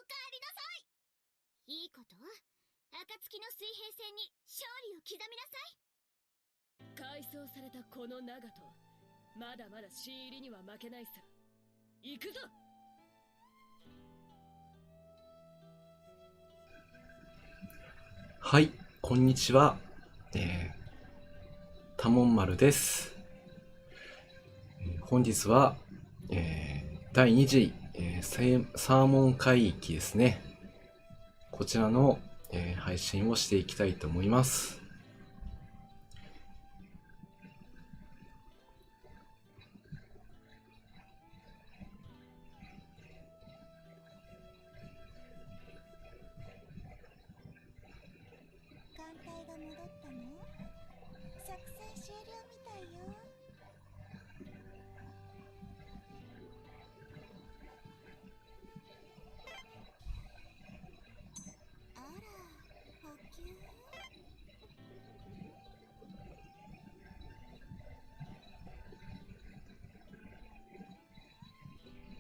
りなさい。いいこと、暁の水平線に勝利を刻みなさい。改装されたこの長門、まだまだ新入りには負けないさ。行くぞ。はい、こんにちは。多聞丸です。本日は、第2次、サーモン会議ですね。こちらの、配信をしていきたいと思います。艦隊が戻ったの？作戦終了みたいよ。あら、補給？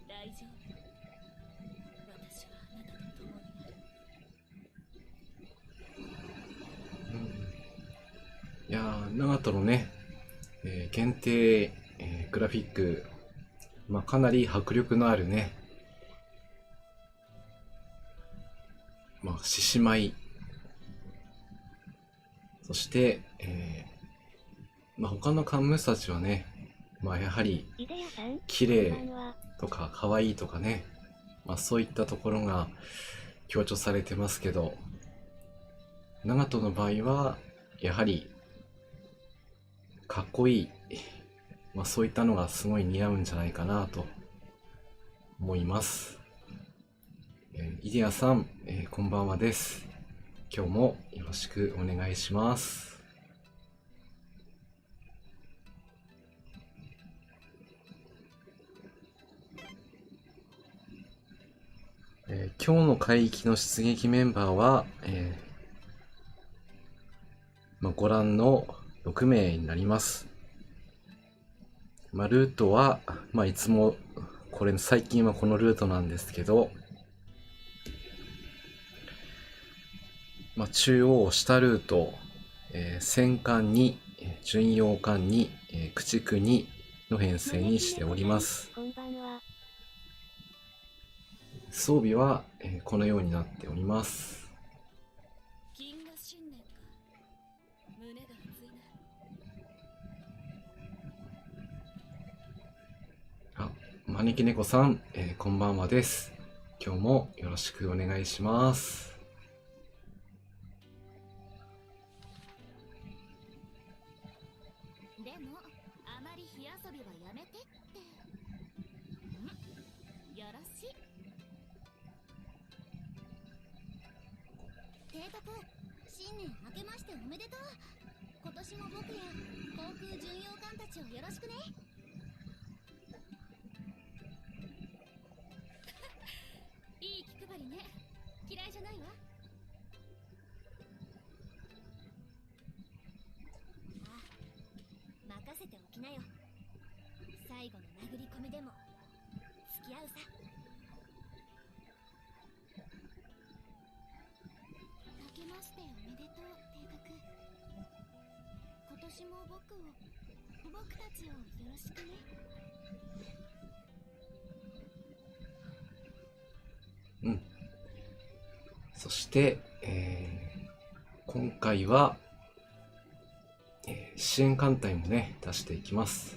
大丈夫。私はあなたと共にある。いやー、長門のね、限定、グラフィック、かなり迫力のあるね、獅子舞、そして、他のカンムスたちはね、やはり綺麗とか可愛いとかね、そういったところが強調されてますけど、長門の場合はやはりかっこいい、そういったのがすごい似合うんじゃないかなと思います。イディアさん、こんばんはです。今日もよろしくお願いします。今日の海域の出撃メンバーは、ご覧の6名になります。ルートは、いつも最近はこのルートなんですけど、中央下ルート、戦艦2、巡洋艦2、駆逐2の編成にしております。こんばんは。装備は、このようになっております。銀河新年か。胸が熱いな。招き猫さん、こんばんはです。今日もよろしくお願いします。でも、あまり火遊びはやめてって。よろしい。提督、新年明けましておめでとう。今年も僕や航空巡洋艦たちをよろしくね。いい気配りね。嫌いじゃないわ。任せておきなよ。最後の殴り込みでも付き合うさ。明けましておめでとう、提督。今年も僕たちをよろしくね。そして、今回は、支援艦隊もね出していきます。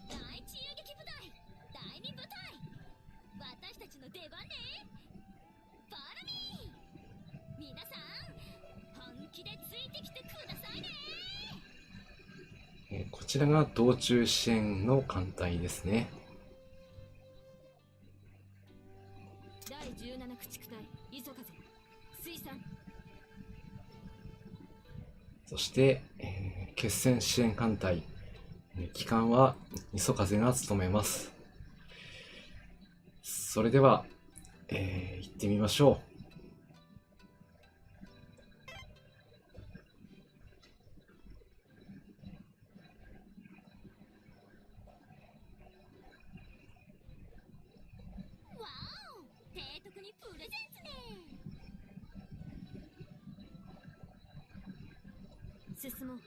第一遊撃部隊、第二部隊、私たちの出番ね。フォロミー。皆さん本気でついてきてくださいね。こちらが道中支援の艦隊ですね。第17駆逐隊磯風水産。そして、決戦支援艦隊、機関は磯風が務めます。それでは、行ってみましょう。わお、提督にプレゼンツね。進もう。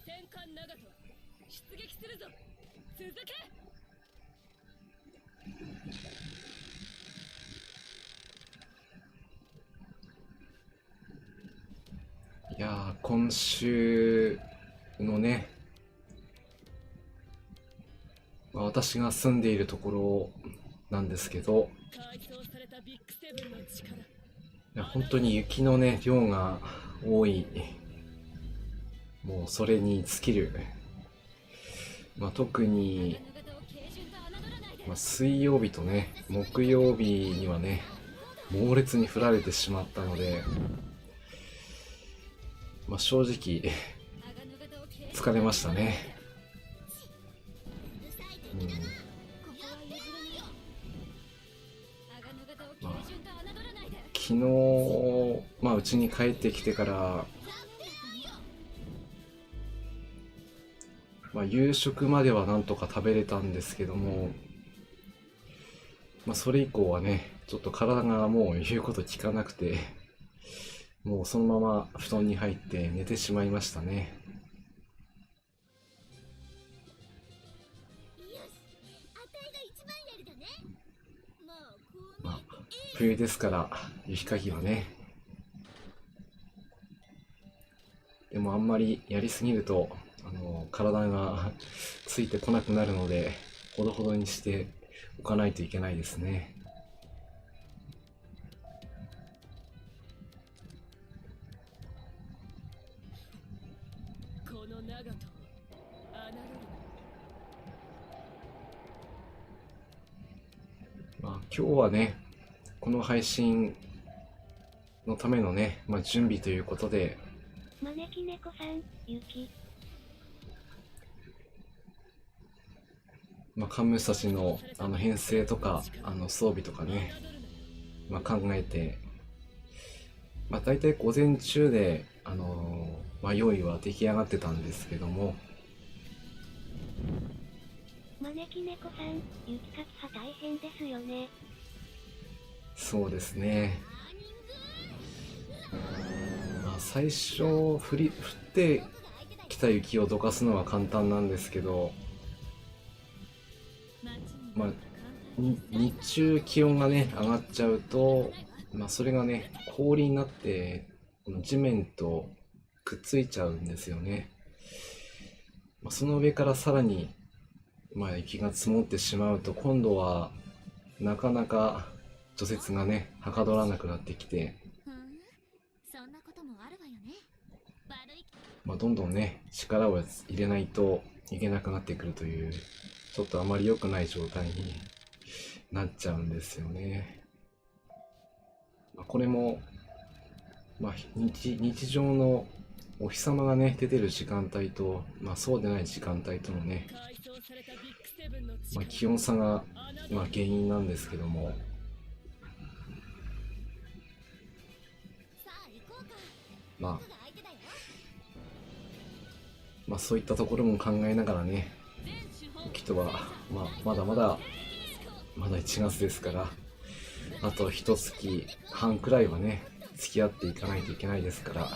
戦艦長門出撃するぞ。続け。いやー、今週のね、私が住んでいるところなんですけど、改装されたビッグセブンの力。いや本当に雪のね量が多い。もうそれに尽きる。特に、水曜日とね木曜日にはね猛烈に降られてしまったので、正直疲れましたね。昨日うちに帰ってきてから夕食まではなんとか食べれたんですけども、それ以降はねちょっと体がもう言うこと聞かなくて、もうそのまま布団に入って寝てしまいましたね。冬ですから雪かきはね。でもあんまりやりすぎると体がついてこなくなるので、ほどほどにしておかないといけないですね。この長門を侮る今日はねこの配信のためのね、準備ということで、招き猫さん、雪。カンムスたちの編成とか装備とかね、考えて、大体午前中で用意は出来上がってたんですけども、招き猫さん、雪かきは大変ですよね。そうですね。最初降ってきた雪をどかすのは簡単なんですけど、日中気温がね上がっちゃうと、それがね氷になって地面とくっついちゃうんですよね。その上からさらに雪が積もってしまうと、今度はなかなか除雪がねはかどらなくなってきて、そんなこともあるわよね。どんどんね力を入れないといけなくなってくるという、ちょっとあまり良くない状態になっちゃうんですよね。これも、日常のお日様がね出てる時間帯と、そうでない時間帯とのね、気温差が、原因なんですけども、そういったところも考えながらね、人は、まだ1月ですから、あと1月半くらいはね付き合っていかないといけないですから、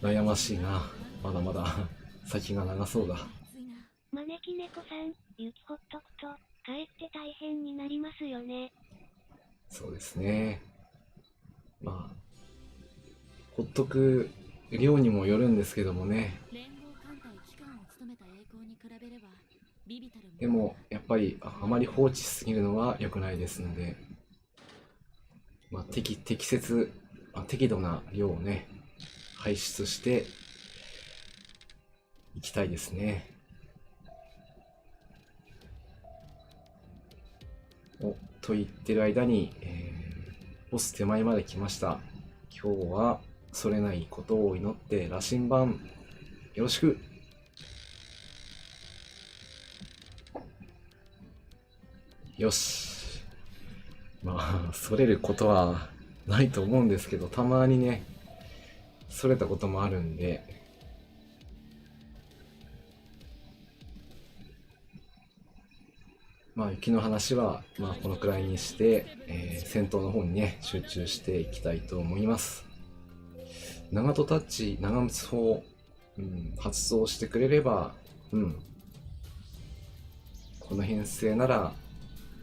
悩ましいな。まだまだ先が長そうだ。招き猫さん、雪ほっとくとかえって大変になりますよね。そうですね。ほっとく量にもよるんですけどもね。でもやっぱりあまり放置しすぎるのは良くないですので、適度な量をね排出していきたいですね。と言ってる間に、ボス手前まで来ました。今日はそれないことを祈って羅針盤よろしく。よし。それることはないと思うんですけど、たまにねそれたこともあるんで、まあ雪の話はまあこのくらいにして、戦闘の方にね集中していきたいと思います。長門タッチ、長ムツ砲、発動してくれれば、この編成なら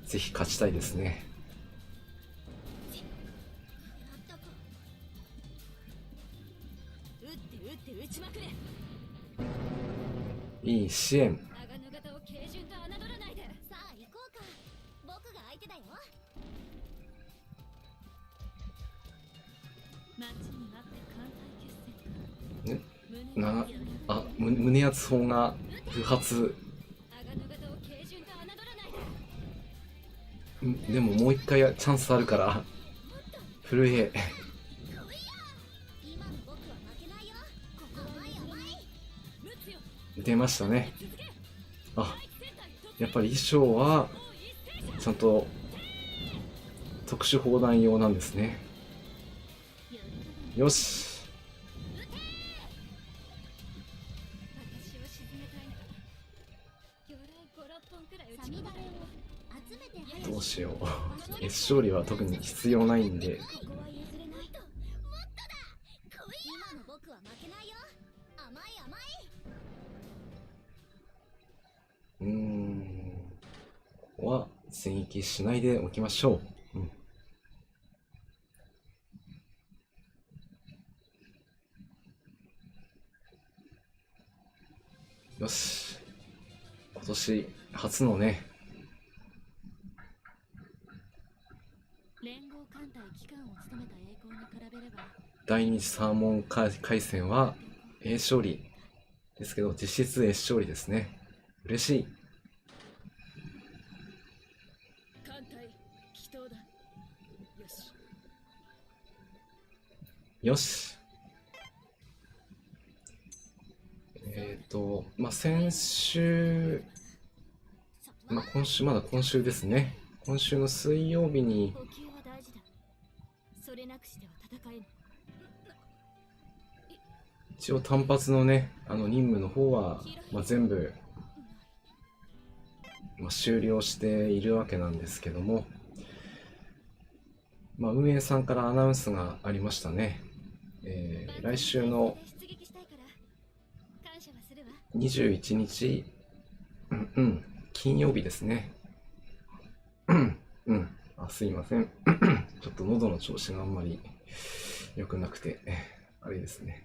ぜひ勝ちたいですね。いい支援。胸圧砲が不発。でももう一回チャンスあるから震え。出ましたね。あ、やっぱり衣装はちゃんと特殊砲弾用なんですね。よし。どうしよう。決勝利は特に必要ないんで。ここは戦役しないでおきましょう。よし。今年初のね、第二次サーモン海戦は A 勝利ですけど、実質 A 勝利ですね。嬉しい。よし。先週、今週ですね。今週の水曜日に、一応単発のね、任務の方は、全部、終了しているわけなんですけども、運営さんからアナウンスがありましたね。来週の21日、金曜日ですね。すいません。ちょっと喉の調子があんまり良くなくて、あれですね。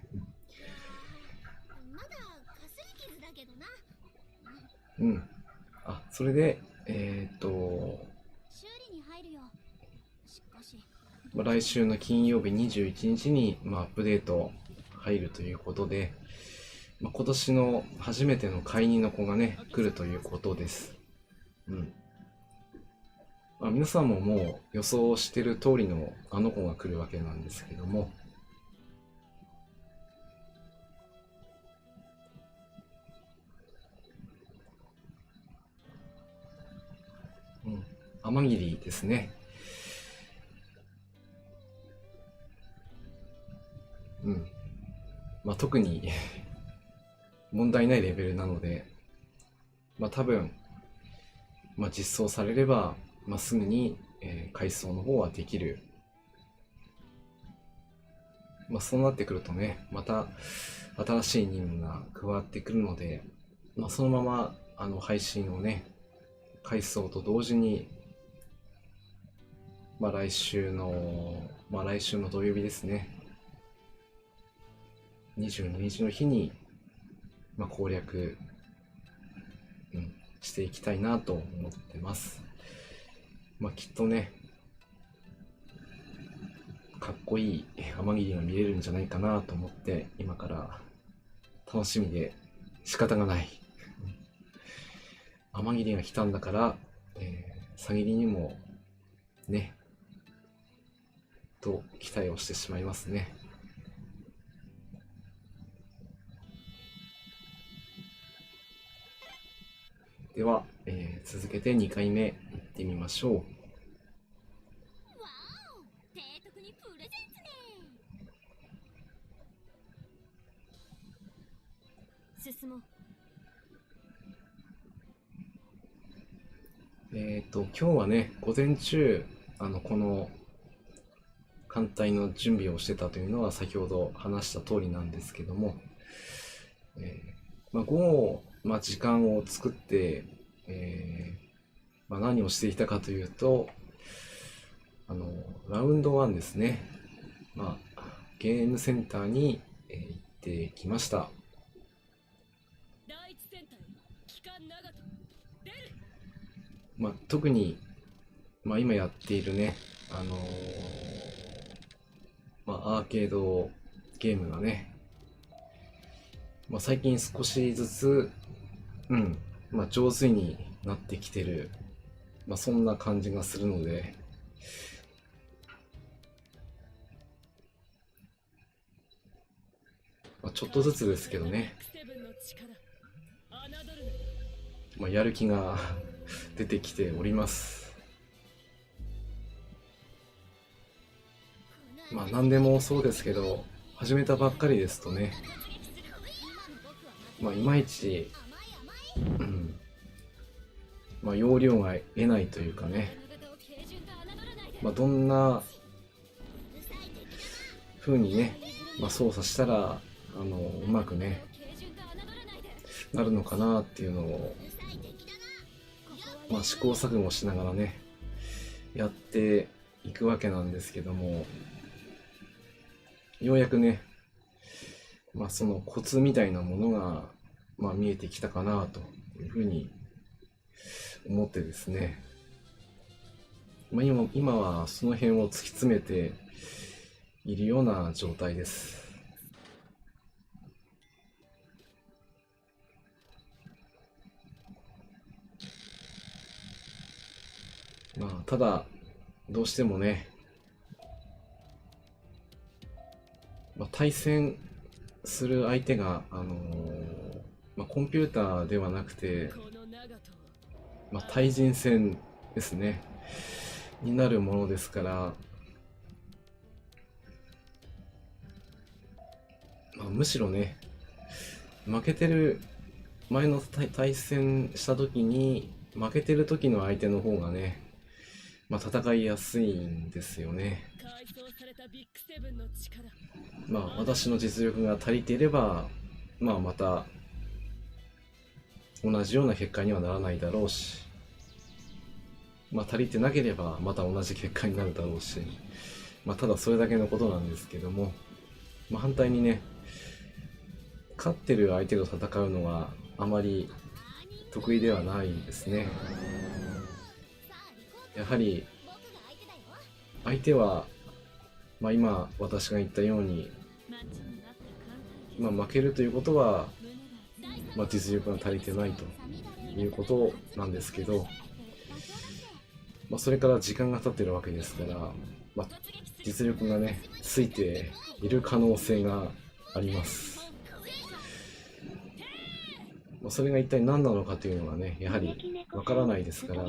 それで、来週の金曜日21日に、アップデート入るということで、今年の初めての解任の子がね、来るということです。皆さんももう予想してる通りのあの子が来るわけなんですけども、天霧ですね。特に問題ないレベルなので、多分、実装されれば、すぐに、改装の方はできる。そうなってくるとね、また新しい任務が加わってくるので、そのまま配信をね、改装と同時に、来週の土曜日ですね。22日の日に、攻略、していきたいなと思ってます。きっとね、かっこいい天霧が見れるんじゃないかなと思って、今から楽しみで仕方がない。天霧が来たんだから、さぎりにもね、と期待をしてしまいますね。では、続けて2回目いってみましょう。進もう。今日はね、午前中、この艦隊の準備をしてたというのは先ほど話した通りなんですけども、午後、時間を作って、何をしていたかというと、ラウンド1ですね。ゲームセンターに、行ってきました。第一戦隊機関長門出る。特に、今やっているね、アーケードゲームがね、最近少しずつ、上手になってきてる、そんな感じがするので、ちょっとずつですけどね、やる気が出てきております。何でもそうですけど、始めたばっかりですとね、いまいち、要領が得ないというかね、どんな風にね、操作したらうまくねなるのかなっていうのを、試行錯誤しながらねやっていくわけなんですけども、ようやくね、そのコツみたいなものが、見えてきたかなというふうに思ってですね、今はその辺を突き詰めているような状態です。ただどうしてもね、対戦する相手がコンピューターではなくて、対人戦ですねになるものですから、むしろね、負けてる前の対戦した時に負けてる時の相手の方がね、戦いやすいんですよね。私の実力が足りていれば、また同じような結果にはならないだろうし、足りてなければまた同じ結果になるだろうし、ただそれだけのことなんですけども、反対にね、勝ってる相手と戦うのはあまり得意ではないですね。やはり相手は、今私が言ったように、負けるということは、実力が足りてないということなんですけど、それから時間が経ってるわけですから、実力がねついている可能性があります。それが一体何なのかというのがね、やはりわからないですから、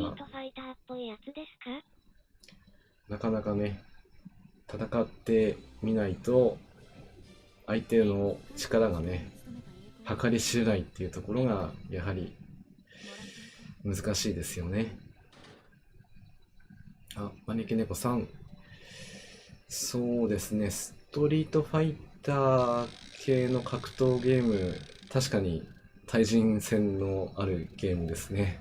なかなかね戦ってみないと相手の力がね計り知れないっていうところがやはり難しいですよね。招き猫さん、そうですね、ストリートファイター系の格闘ゲーム、確かに対人戦のあるゲームですね。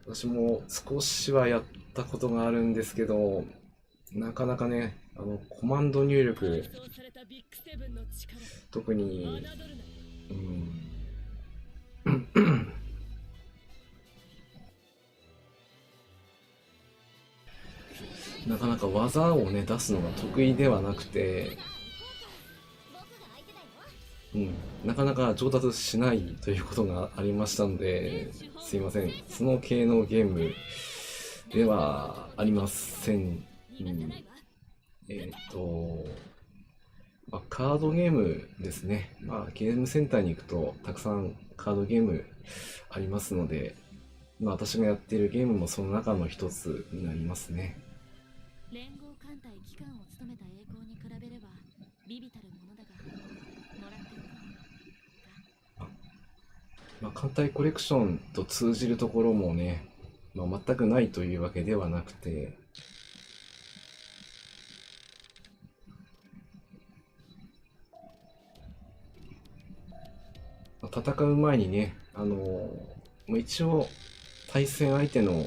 私も少しはやったことがあるんですけど、なかなかね、コマンド入力、特に、なかなか技をね出すのが得意ではなくて、なかなか上達しないということがありましたので、すいません、その系のゲームではありません。カードゲームですね。ゲームセンターに行くとたくさんカードゲームありますので、私がやっているゲームもその中の一つになりますね。連合艦隊機関を務めた栄光に比べれば微々たるものだが、もらってるか。艦隊コレクションと通じるところもね、全くないというわけではなくて、戦う前にね、一応対戦相手の、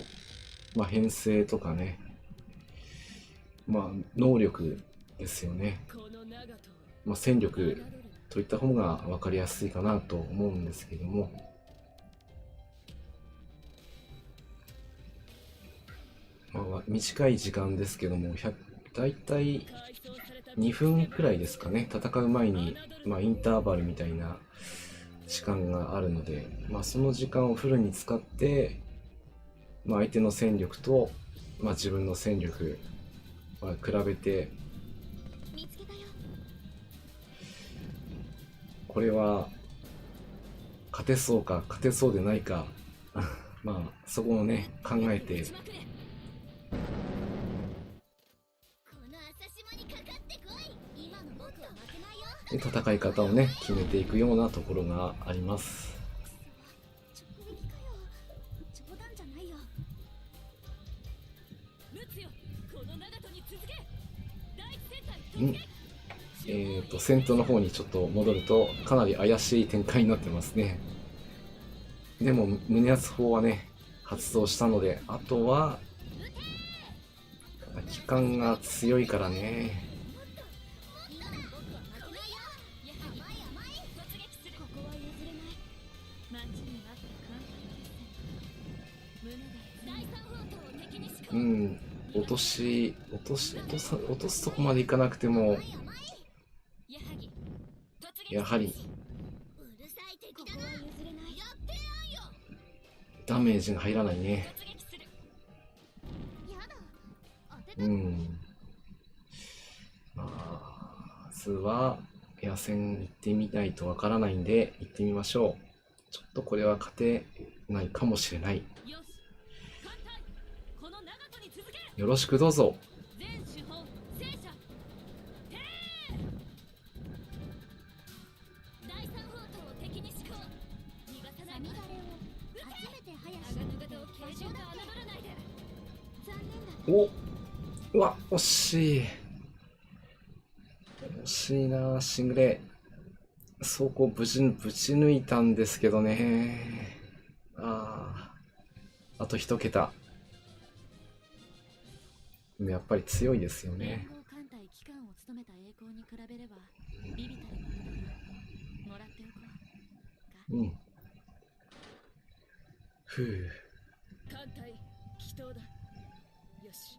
編成とかね、能力ですよね、この長門戦力といった方が分かりやすいかなと思うんですけども、短い時間ですけども、だいたい2分くらいですかね、戦う前に、インターバルみたいな時間があるので、その時間をフルに使って、相手の戦力と、自分の戦力、比べて、見つけたよ。これは勝てそうか勝てそうでないかそこをね考えて、この朝霜にかかってこい。今の僕は負けないよ。戦い方をね決めていくようなところがあります。直撃かよ。冗談じゃないよ。ルツよ、この長門に続け。第一戦隊突撃。戦闘の方にちょっと戻るとかなり怪しい展開になってますね。でも胸圧砲はね発動したので、あとは機関が強いからね。今の僕は負けないよ。甘い甘い。突撃する。ここは譲れない。待ちに待った艦隊決戦。胸が第三砲塔を敵に仕込む。落とすとこまでいかなくても、やはりうるさい敵だな。ここは譲れない。やってやんよ。ダメージが入らないね。突撃する。やだ。当てた。まずは野戦行ってみないとわからないんで行ってみましょう。ちょっとこれは勝てないかもしれない。よし、艦隊この長門に続け。よろしくどうぞ。全手法戦車。第三砲塔を敵に仕込む。逃がさない。サミダレを初めて早し長門型を形状と侮らないで。残念だ。うわ惜しい惜しいな。シングレ走行ぶち抜いたんですけどね。あと一桁。やっぱり強いですよね。連合艦隊機関を務めた栄光に比べればビビたるものだが、もらっておこう。うん。ふう。艦隊祈祷だ。よし。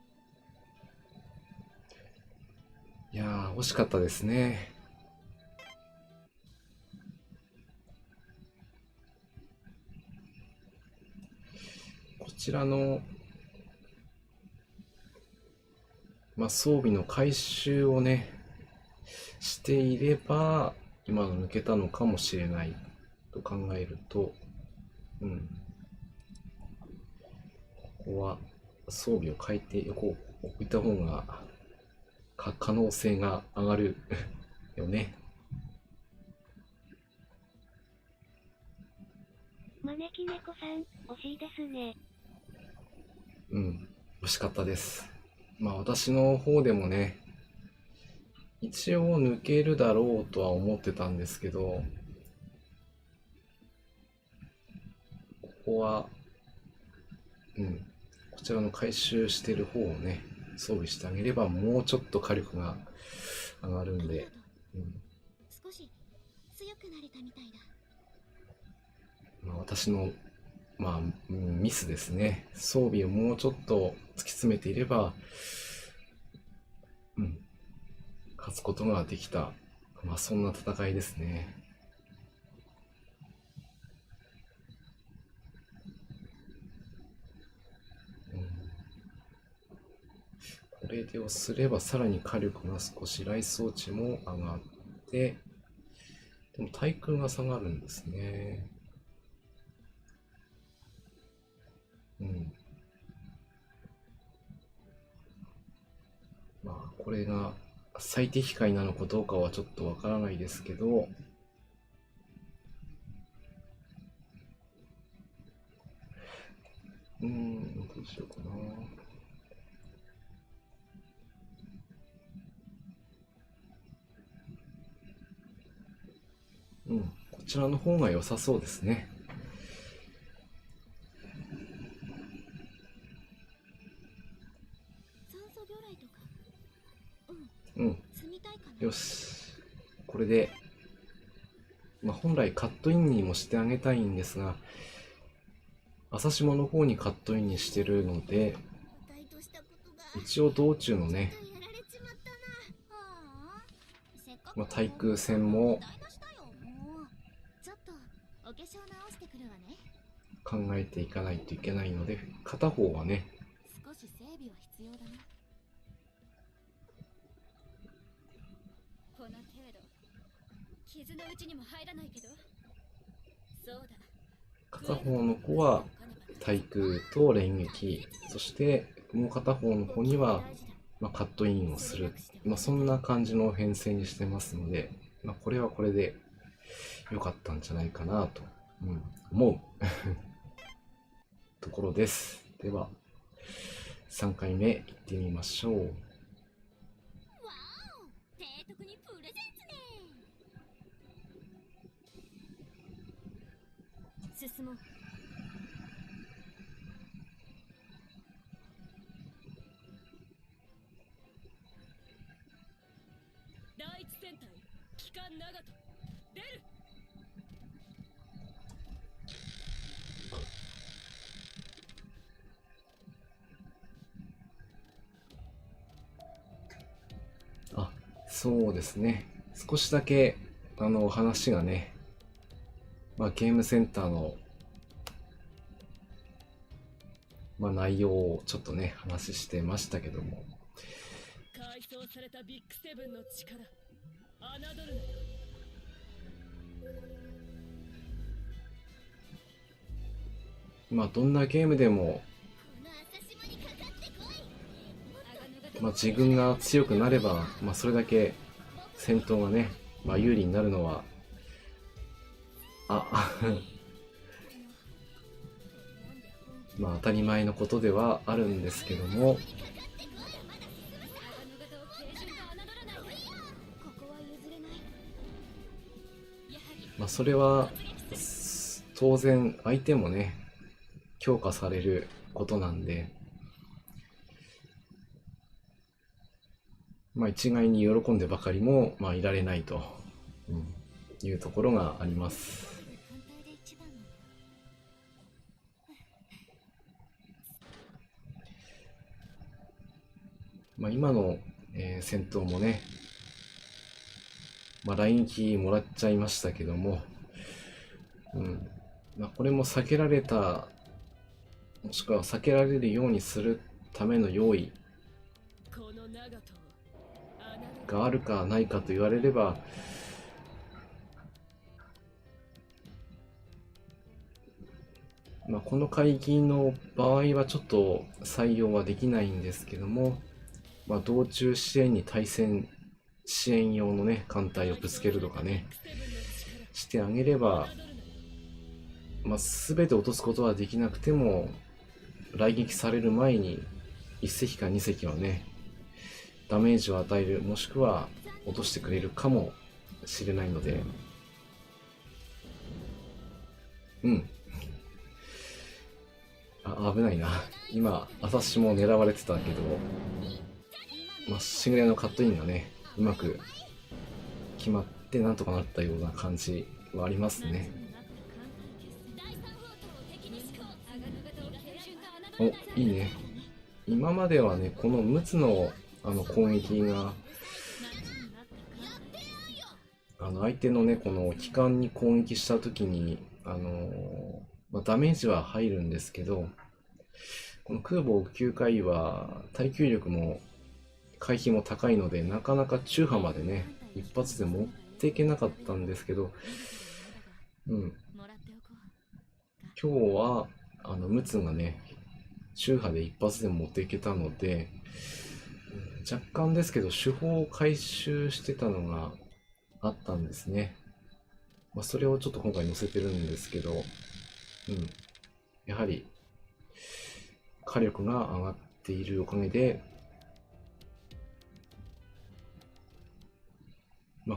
いやー惜しかったですね。こちらの装備の回収をねしていれば今の抜けたのかもしれないと考えると、ここは装備を変えておいた方が可能性が上がるよね。招き猫さん、惜しいですね。惜しかったです。私の方でもね、一応抜けるだろうとは思ってたんですけど、ここは、こちらの回収してる方をね、装備してあげればもうちょっと火力が上がるんで、少し強くなれたみたいだ。私のミスですね。装備をもうちょっと突き詰めていれば、勝つことができた、そんな戦いですね。これをすればさらに火力が少し雷装置も上がって、でも対空が下がるんですね。これが最適解なのかどうかはちょっとわからないですけど、どうしようかな。こちらの方が良さそうですね。酸素魚雷とか積みたいかな。よし。これで、本来カットインにもしてあげたいんですが、朝霜の方にカットインにしてるので、一応道中のね、対空戦もちょっとお化粧直してくるわね。考えていかないといけないので、片方はね、少し整備は必要だな。この程度傷のうちにも入らないけど、そうだ。片方の子は対空と連撃、そしてもう片方の子には、カットインをする、そんな感じの編成にしてますので、これはこれで良かったんじゃないかなと、思うところです。では3回目いってみましょう。わお、提督にプレゼンツね。進もう。第一戦隊機関長門出る。そうですね。少しだけ話がね、ゲームセンターの内容をちょっとね話してましたけども、改装されたビッグセブンの力、侮るなよ。どんなゲームでも、自分が強くなれば、それだけ戦闘がね、有利になるのは当たり前のことではあるんですけども、それは当然相手もね強化されることなんで、一概に喜んでばかりもいられないと、いうところがあります。今の、戦闘もね、雷撃もらっちゃいましたけども、これも避けられた、もしくは避けられるようにするための用意があるかないかと言われれば、この海域の場合はちょっと採用はできないんですけども、道中支援に対戦支援用のね艦隊をぶつけるとかねしてあげれば、全て落とすことはできなくても雷撃される前に1隻か2隻はねダメージを与える、もしくは落としてくれるかもしれないので、危ないな。今朝日も狙われてたけど、しぐれのカットインがねうまく決まってなんとかなったような感じはありますね。いいね。今まではねこの陸奥の攻撃が相手のねこの機関に攻撃した時にダメージは入るんですけど、この空母9回は耐久力も回避も高いので、なかなか中波までね一発で持っていけなかったんですけど、今日は陸奥がね中波で一発でも持っていけたので、若干ですけど手法を回収してたのがあったんですね。それをちょっと今回載せてるんですけど、やはり火力が上がっているおかげで、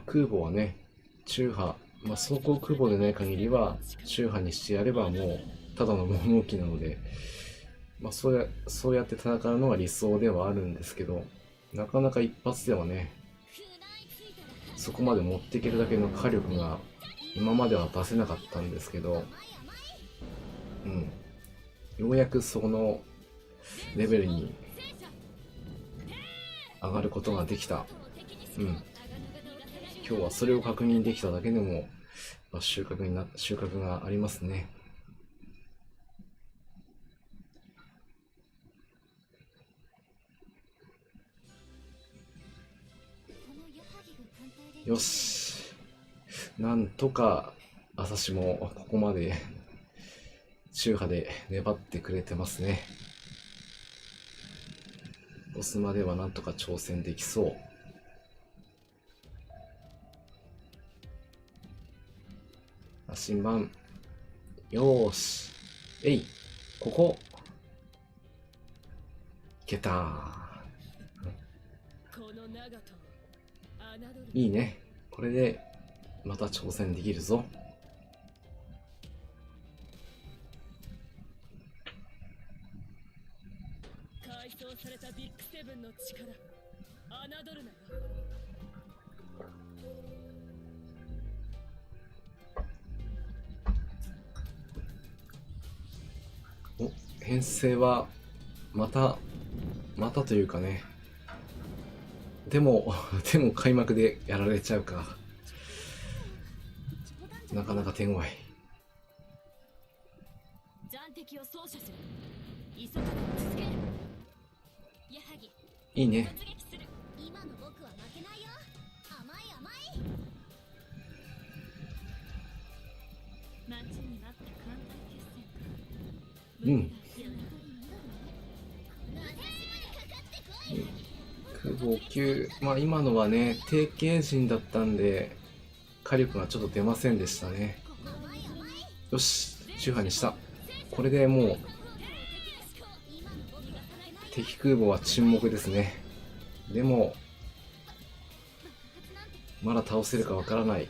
空母はね、中波、装甲空母でない限りは中波にしてやればもうただの物置なので、そうやって戦うのが理想ではあるんですけど、なかなか一発ではね、そこまで持っていけるだけの火力が今までは出せなかったんですけど、ようやくそのレベルに上がることができた。今日はそれを確認できただけでも、収穫がありますね。よし。なんとか、朝日もここまで中波で粘ってくれてますね。ボスまではなんとか挑戦できそう。新版。よーし。ここ。いけたー。いいね。これで、また挑戦できるぞ。改装されたビッグセブンの力、侮るなよ。編成はまたというかね、でも開幕でやられちゃうか。なかなか手強い。残敵を操作する。急がば続ける。矢作、いいね。突撃する。今の僕は負けないよ。甘い甘い。待ちに待った艦隊決戦か。空母級、今のはね、低経人だったんで、火力がちょっと出ませんでしたね。よし、中波にした。これでもう、敵空母は沈黙ですね。でも、まだ倒せるかわからない。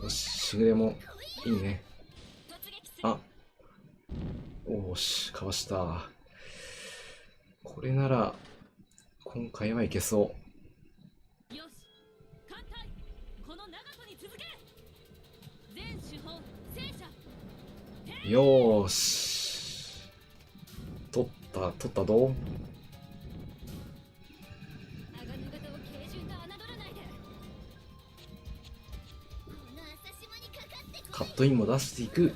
よし、しぐれもいいね。おーし、かわした。これなら今回はいけそよし、艦隊、この長門に続け。全手法戦車。う。よーし、取ったどう。カットインも出していく。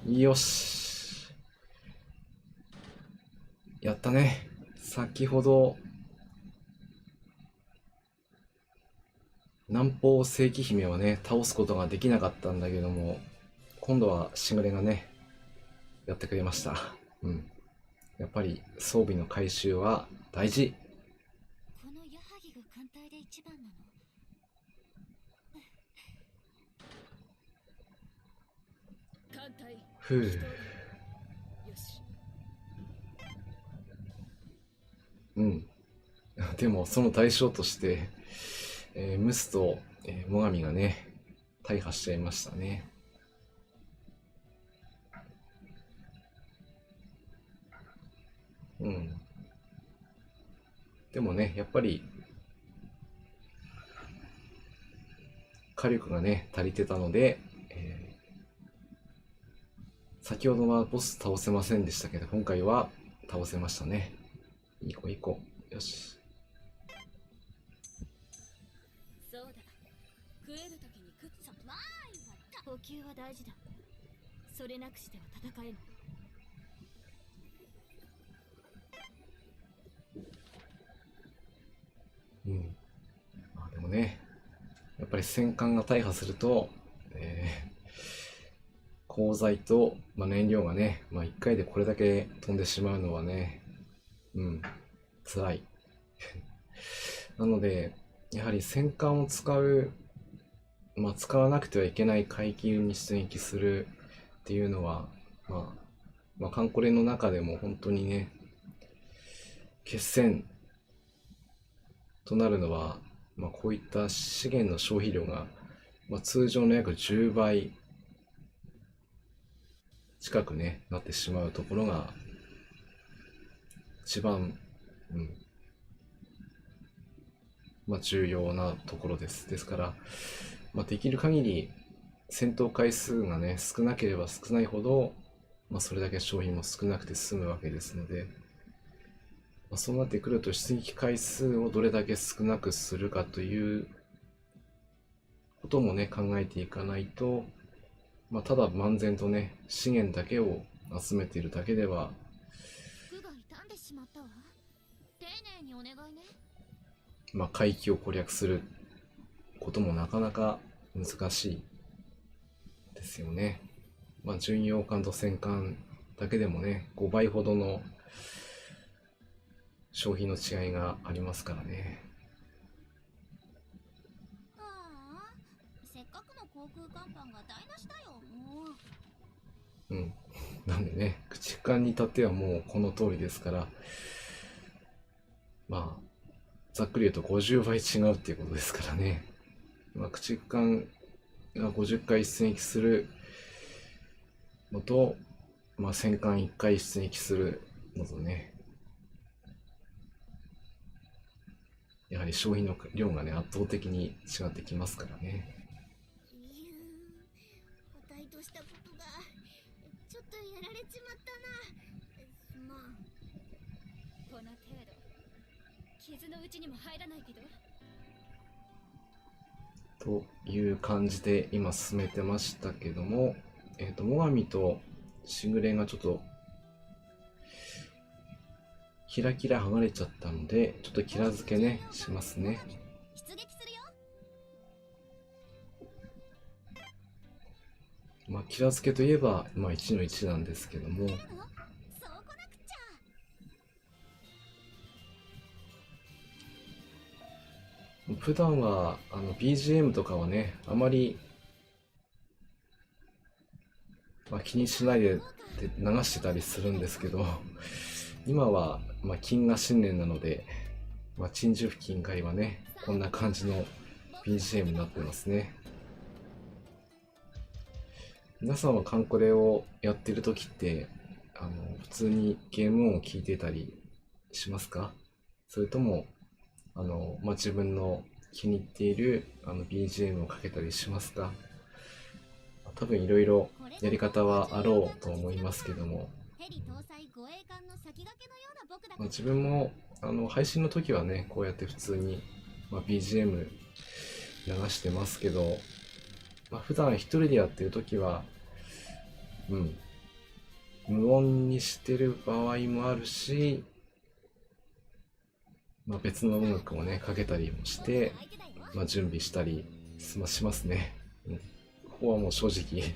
よし、やったね。先ほど南方正規姫はね、倒すことができなかったんだけども、今度はしぐれがね、やってくれました。やっぱり装備の回収は大事。この矢作が艦隊で一番なの？艦隊。ふう。よし。でもその代償として、ムスと、最上がね、大破しちゃいましたね。でもね、やっぱり火力がね足りてたので、先ほどはボス倒せませんでしたけど、今回は倒せましたね。いい子いい子。よし。そうだ。食えるときに食っちゃわーい。補給は大事だ。それなくしては戦えない。でもね、やっぱり戦艦が大破すると、鋼材と、燃料がね、1回でこれだけ飛んでしまうのはね、辛い。なので、やはり戦艦を使う、使わなくてはいけない海域に出撃するっていうのは、カンコレの中でも本当にね、決戦となるのは、こういった資源の消費量が、通常の約10倍近くね、なってしまうところが、一番、重要なところです。ですから、できる限り戦闘回数がね、少なければ少ないほど、それだけ消費も少なくて済むわけですので、そうなってくると出撃回数をどれだけ少なくするかということもね、考えていかないと、ただ漫然とね、資源だけを集めているだけでは、服が傷んでしまったわ。丁寧にお願いね。海域を攻略することもなかなか難しいですよね。巡洋艦と戦艦だけでもね、5倍ほどの消費の違いがありますからね。せっかくの航空甲板が台無しだよ、もう。なんでね、駆逐艦に至ってはもうこの通りですから、ざっくり言うと50倍違うっていうことですからね。駆逐艦が50回出撃するのと、戦艦1回出撃するのとね、やはり消費の量がね、圧倒的に違ってきますからね。個体としたことがちょっとやられちまったな。すまん。この程度傷のうちにも入らないけど。という感じで今進めてましたけども、最上としぐれがちょっとキラキラ剥がれちゃったので、ちょっとキラ付けね、しますね。出撃するよ。キラ付けといえば、1の1なんですけども、そうこなくっちゃ。普段はBGM とかはね、あまり、気にしないで流してたりするんですけど、今は、金河新年なので、鎮守付近海はね、こんな感じの BGM になってますね。皆さんはカンコレをやってる時って、普通にゲーム音を聞いてたりしますか？それとも、自分の気に入っているBGM をかけたりしますか？多分いろいろやり方はあろうと思いますけども、自分も配信の時はね、こうやって普通に、BGM 流してますけど、普段一人でやってる時は、無音にしてる場合もあるし、別の音楽をね、かけたりもして、準備したりしますね。ここはもう正直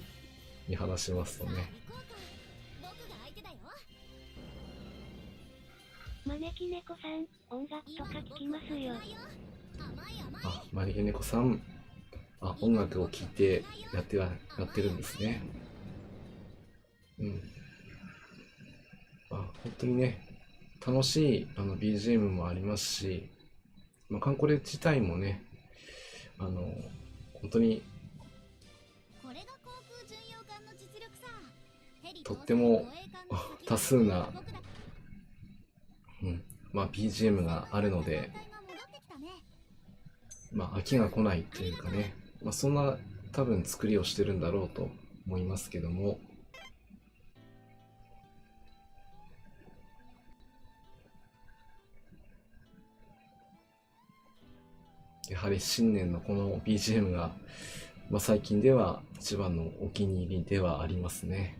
に話しますとね。招き猫さん、音楽とか聞きますよ。招き猫さん、音楽を聴いてやってるんですね。本当にね、楽しいBGM もありますし、カンコレ自体もね、本当にとっても多数な、BGM があるので、飽きが来ないというかね、そんな多分作りをしてるんだろうと思いますけども、やはり新年のこの BGM が、最近では一番のお気に入りではありますね。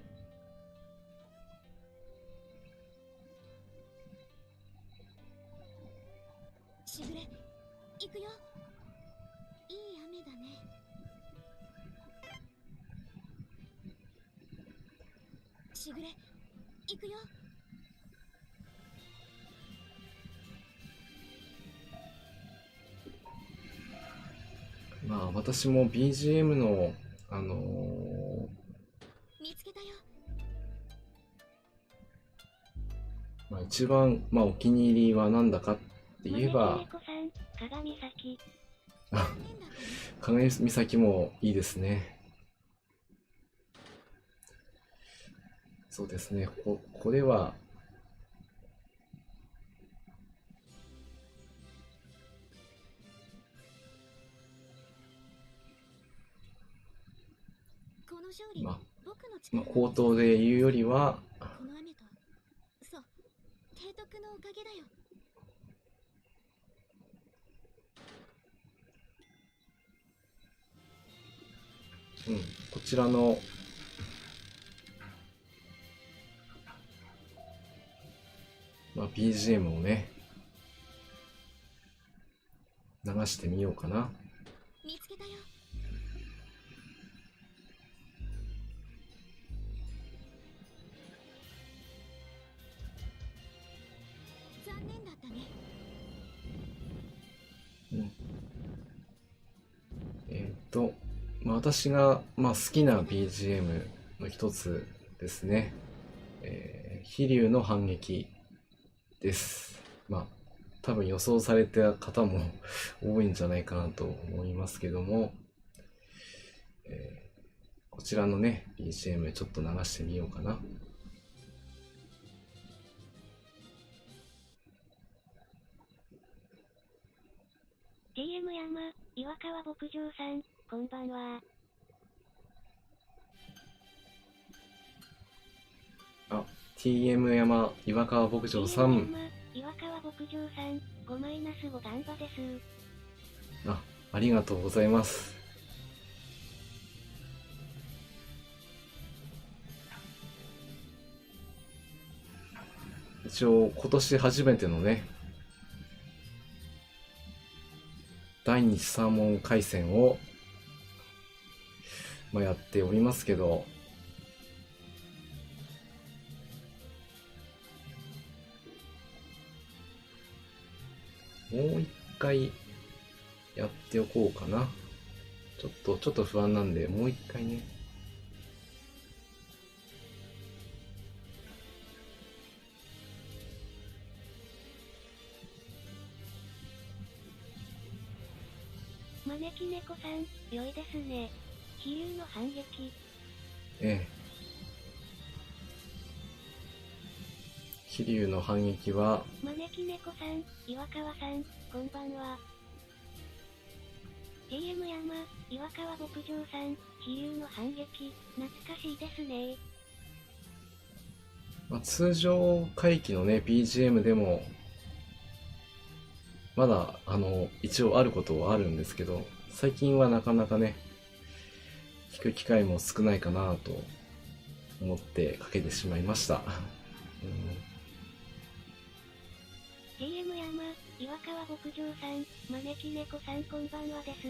しぐれ、行くよ。いい雨だね。しぐれ、行くよ。まあ私も BGM の見つけたよ。まあ一番、まあ、お気に入りはなんだかって言えば、招き猫さん、鏡咲。あ、鏡岬もいいですね。そうですね。これは、この勝利、まあ、僕の力口頭で言うよりは、この雨と、そう提督のおかげだよ。こちらの、まあ、BGM をね、流してみようかな。見つけたよ。残念だったね。まあ、私が、まあ、好きな BGM の一つですね。飛龍の反撃です。まあ、多分予想された方も多いんじゃないかなと思いますけども、こちらのね、BGM ちょっと流してみようかな。TM 山、岩川牧場さん、こんばんは。あ、TM 山、岩川牧場さ TM ん。山、岩川牧場さん、5マイナス5ガンバです。ありがとうございます。一応今年初めてのね、第二サーモン回戦を、まあ、やっておりますけど、もう一回やっておこうかな。ちょっと不安なんで、もう一回ね。招き猫さん、良いですね。飛龍の反撃。ええ。飛龍の反撃は、招き猫さん、岩川さん、こんばんは。TM 山、岩川牧場さん、飛龍の反撃、懐かしいですね。まあ、通常回帰のね、BGM でも、まだ、一応あることはあるんですけど、最近はなかなかね、聞く機会も少ないかなと思ってかけてしまいました。TM 山、岩川牧場さん、招き猫さんこんばんはです。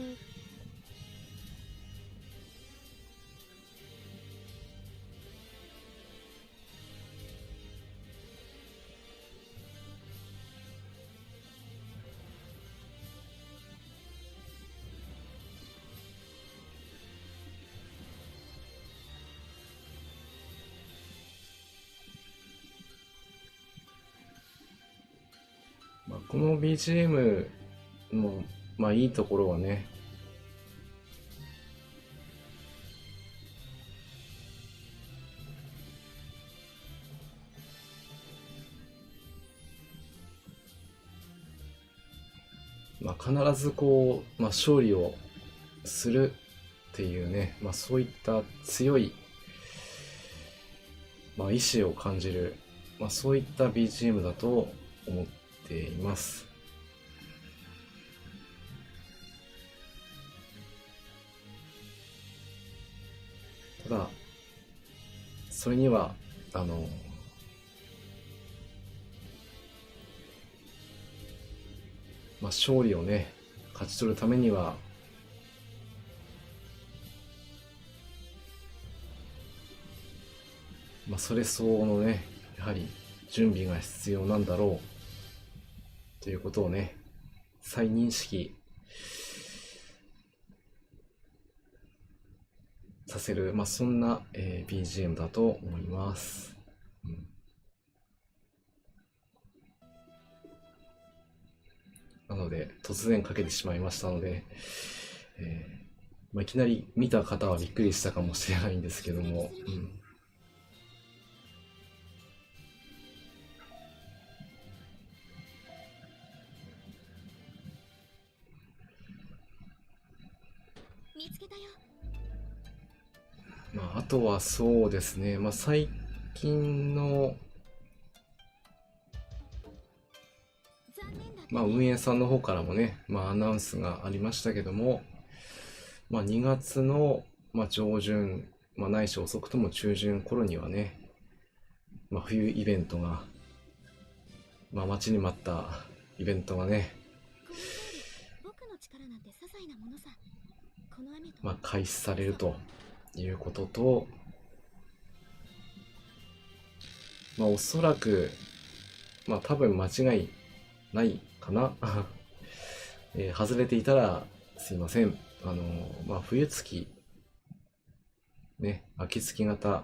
まあ、この BGM の、まあいいところはね、まあ、必ずこう、まあ、勝利をするっていうね、まあ、そういった強い、まあ、意志を感じる、まあ、そういった BGM だと思っています。ただ、それには、まあ、勝利をね、勝ち取るためには、まあ、それ相応のね、やはり準備が必要なんだろうということをね、再認識させる、そんな、BGM だと思います。なので、突然かけてしまいましたので、いきなり見た方はびっくりしたかもしれないんですけども、見つけたよ。あとはそうですね、最近の、運営さんの方からもね、アナウンスがありましたけども、2月の、上旬、ないし遅くとも中旬頃にはね、冬イベントが、待ちに待ったイベントがね、開始されるということと、おそらく、多分間違いないかな。外れていたらすいません。冬月、ね、秋月型、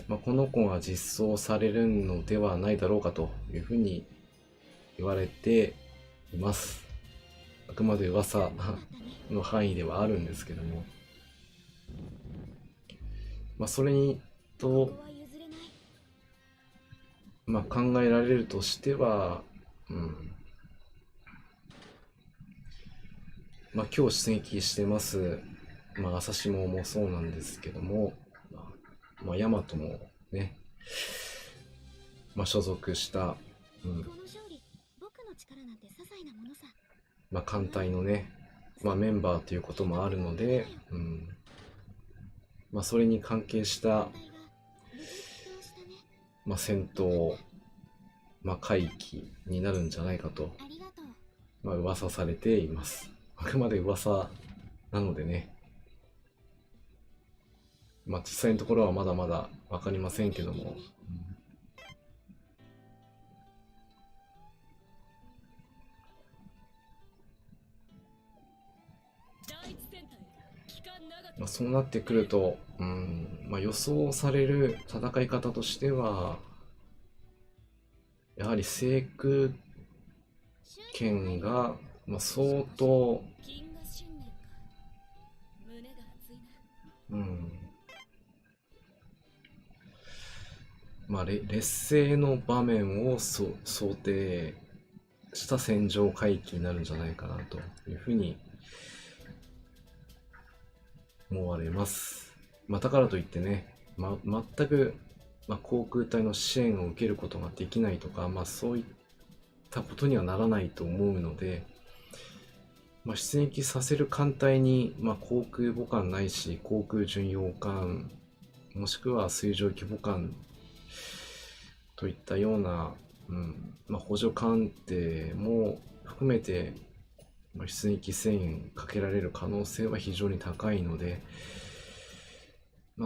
この子が実装されるのではないだろうかというふうに言われています。あくまで噂の範囲ではあるんですけども、それにと、考えられるとしては、今日出撃してます、朝下もそうなんですけども、ヤマトもね、所属した、艦隊のね、メンバーということもあるので、それに関係した、戦闘、回帰になるんじゃないかと、噂されています。あくまで噂なのでね、実際のところはまだまだ分かりませんけども、そうなってくると、予想される戦い方としては、やはり制空権が、相当、劣勢の場面を想定した戦場回帰になるんじゃないかなというふうに思われます。だからといってね、全く、航空隊の支援を受けることができないとか、そういったことにはならないと思うので、出撃させる艦隊に、航空母艦ないし航空巡洋艦、もしくは水上規模艦といったような、補助艦艇も含めて出撃制限かけられる可能性は非常に高いので、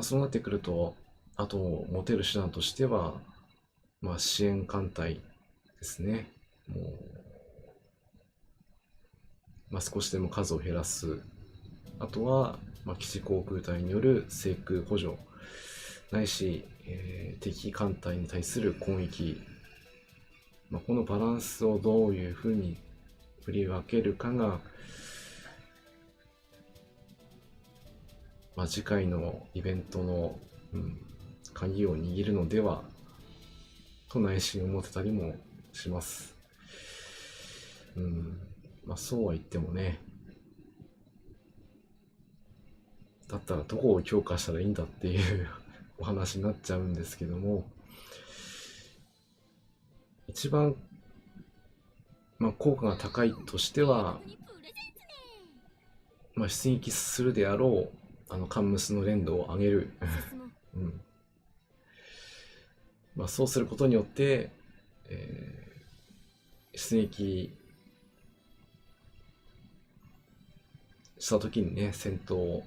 そうなってくると、あと持てる手段としては、支援艦隊ですね。少しでも数を減らす。あとは、基地航空隊による制空補助、ないし、敵艦隊に対する攻撃。このバランスをどういうふうに振り分けるかが、次回のイベントの、鍵を握るのではと内心思ってたりもします。そうは言ってもね、だったらどこを強化したらいいんだっていうお話になっちゃうんですけども、一番、効果が高いとしては、出撃するであろうカンムスの連動を上げる、そうすることによって、出撃した時にね、戦闘、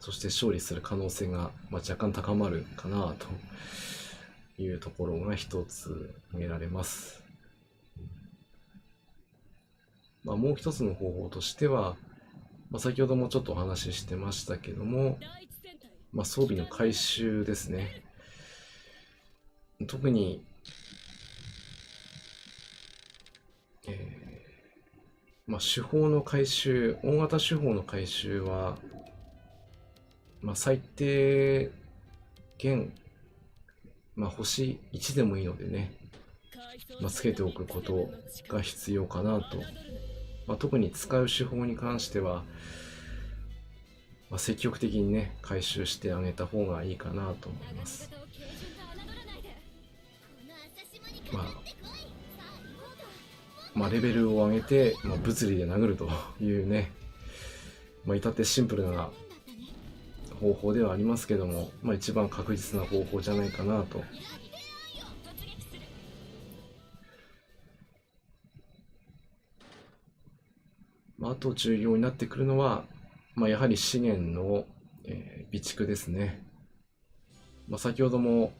そして勝利する可能性が、若干高まるかなというところが一つ挙げられます。もう一つの方法としては、先ほどもちょっとお話ししてましたけども、第一戦隊装備の回収ですね。特に、手法の回収、大型手法の回収は、最低限、星1でもいいのでね、つけておくことが必要かなと。特に使う手法に関しては、積極的にね、回収してあげた方がいいかなと思います。レベルを上げて、物理で殴るというね、至ってシンプルな方法ではありますけども、一番確実な方法じゃないかなと。あと重要になってくるのは、やはり資源の、備蓄ですね。先ほども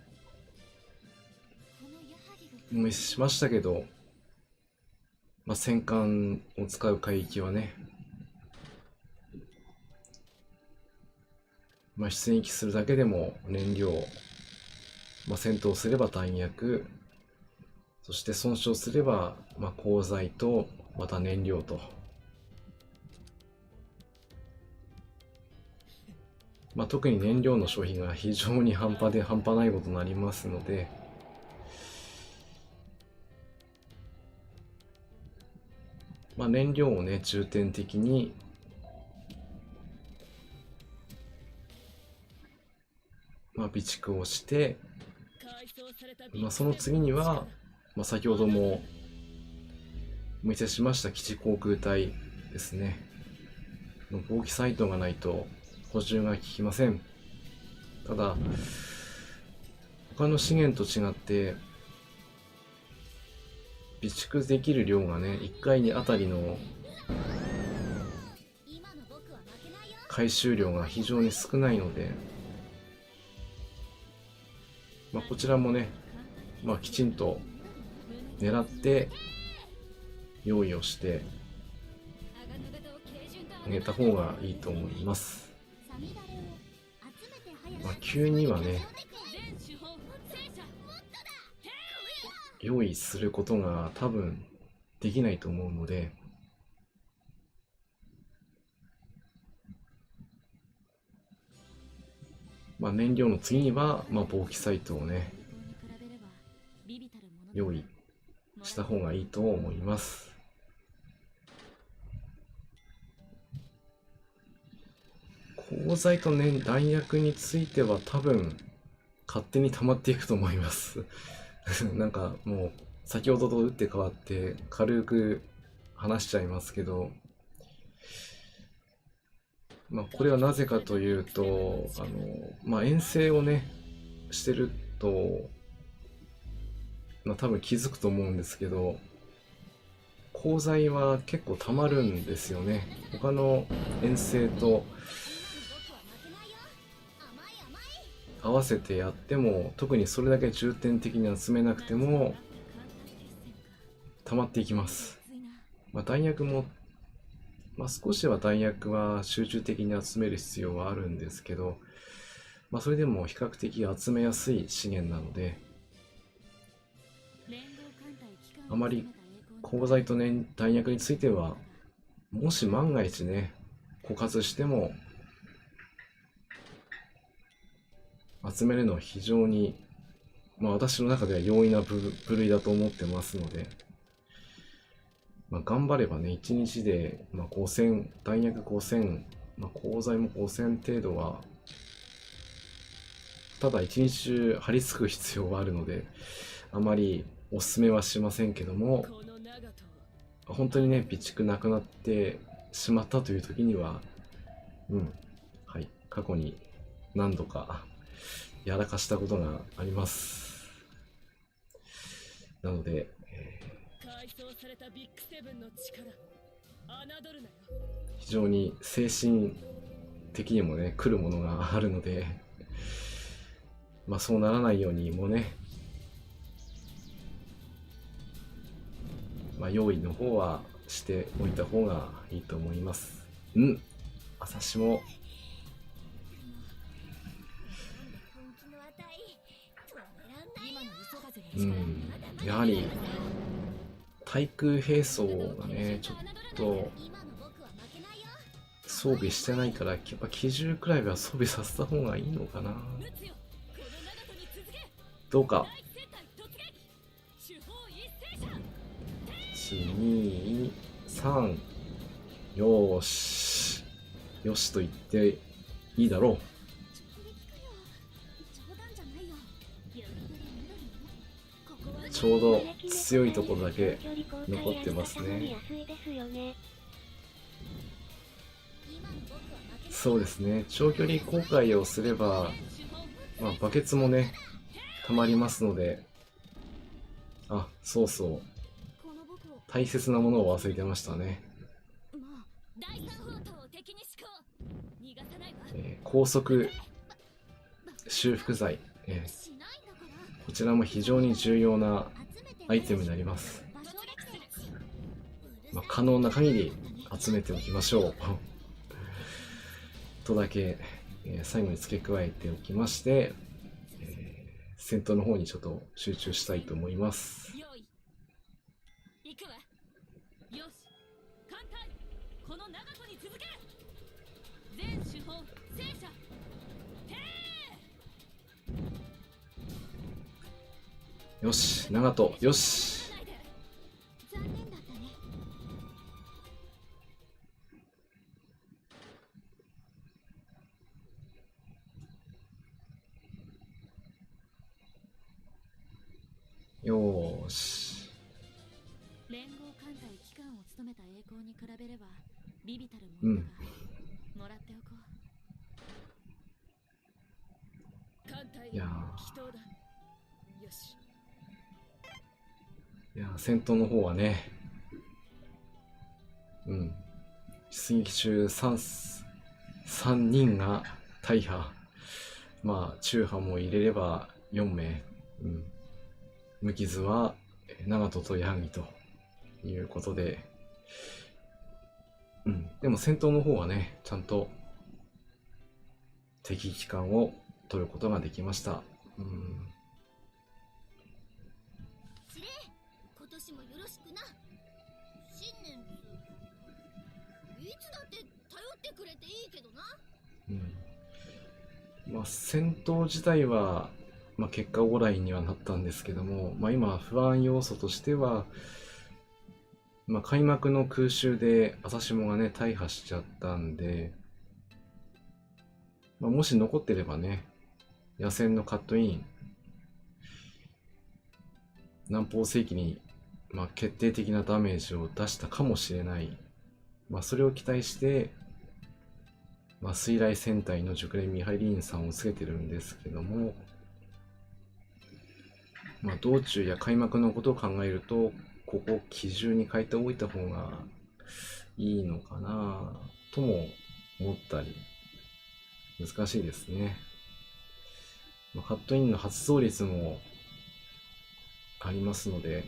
しましたけど、戦艦を使う海域はね、出撃するだけでも燃料、戦闘すれば弾薬、そして損傷すれば、鋼材とまた燃料と。特に燃料の消費が非常に半端ないことになりますので、燃料をね、重点的に備蓄をして、その次には、先ほどもお見せしました基地航空隊ですね。防気サイトがないと補充が効きません。ただ、他の資源と違って、備蓄できる量がね、1回にあたりの回収量が非常に少ないので、こちらもね、きちんと狙って用意をしてあげた方がいいと思います。急にはね、用意することが多分できないと思うので、燃料の次には、防気サイトをね、用意した方がいいと思います。鋼材とね、弾薬については多分勝手に溜まっていくと思いますなんかもう先ほどと打って変わって軽く話しちゃいますけど、これはなぜかというと、遠征をねしてると、多分気づくと思うんですけど、鋼材は結構溜まるんですよね。他の遠征と合わせてやっても、特にそれだけ重点的に集めなくても溜まっていきます。弾薬も、少しは弾薬は集中的に集める必要はあるんですけど、それでも比較的集めやすい資源なので、あまり鋼材とね、弾薬については、もし万が一ね、枯渇しても集めるのは非常に、私の中では容易な部類だと思ってますので、頑張ればね、1日で、5000、弾薬5000、鋼材も5000程度は、ただ1日中張り付く必要はあるので、あまりおすすめはしませんけども、本当にね、備蓄なくなってしまったという時には、はい、過去に何度かやらかしたことがあります。なので、非常に精神的にもね、来るものがあるので、そうならないようにもね、用意の方はしておいた方がいいと思います。朝志もやはり対空兵装がねちょっと装備してないから、やっぱ機銃くらいは装備させた方がいいのかな。どうか。1、2、3、よーし。よしと言っていいだろう。ちょうど強いところだけ残ってますね。そうですね。長距離航海をすれば、まあ、バケツもね、たまりますので、あ、そうそう。大切なものを忘れてましたね。高速修復剤、こちらも非常に重要なアイテムになります。まあ、可能な限り集めておきましょう。とだけ、最後に付け加えておきまして、戦闘の方にちょっと集中したいと思います。よし、長門、よし。よーし。連合艦隊機関を務めた栄光に比べればビビたるものだが、もらっておこう。艦隊いや祈祷だ。よし。いや戦闘の方はね、出撃中3人が大破、まあ中破も入れれば4名、無傷は長門と矢作ということで、でも戦闘の方はね、ちゃんと敵機関を取ることができました。今年もよろしくな。新年いつだって頼ってくれていいけどな。まあ戦闘自体は、まあ、結果オーライにはなったんですけども、まあ、今不安要素としては、まあ、開幕の空襲で朝霜がね大破しちゃったんで、まあ、もし残ってればね、野戦のカットイン南方世紀に、まあ、決定的なダメージを出したかもしれない、まあ、それを期待して、まあ、水雷戦隊の熟練ミハイリーンさんをつけてるんですけども、まあ、道中や開幕のことを考えると、ここ基準に変えておいた方がいいのかなとも思ったり、難しいですね。まあ、カットインの発動率もありますので、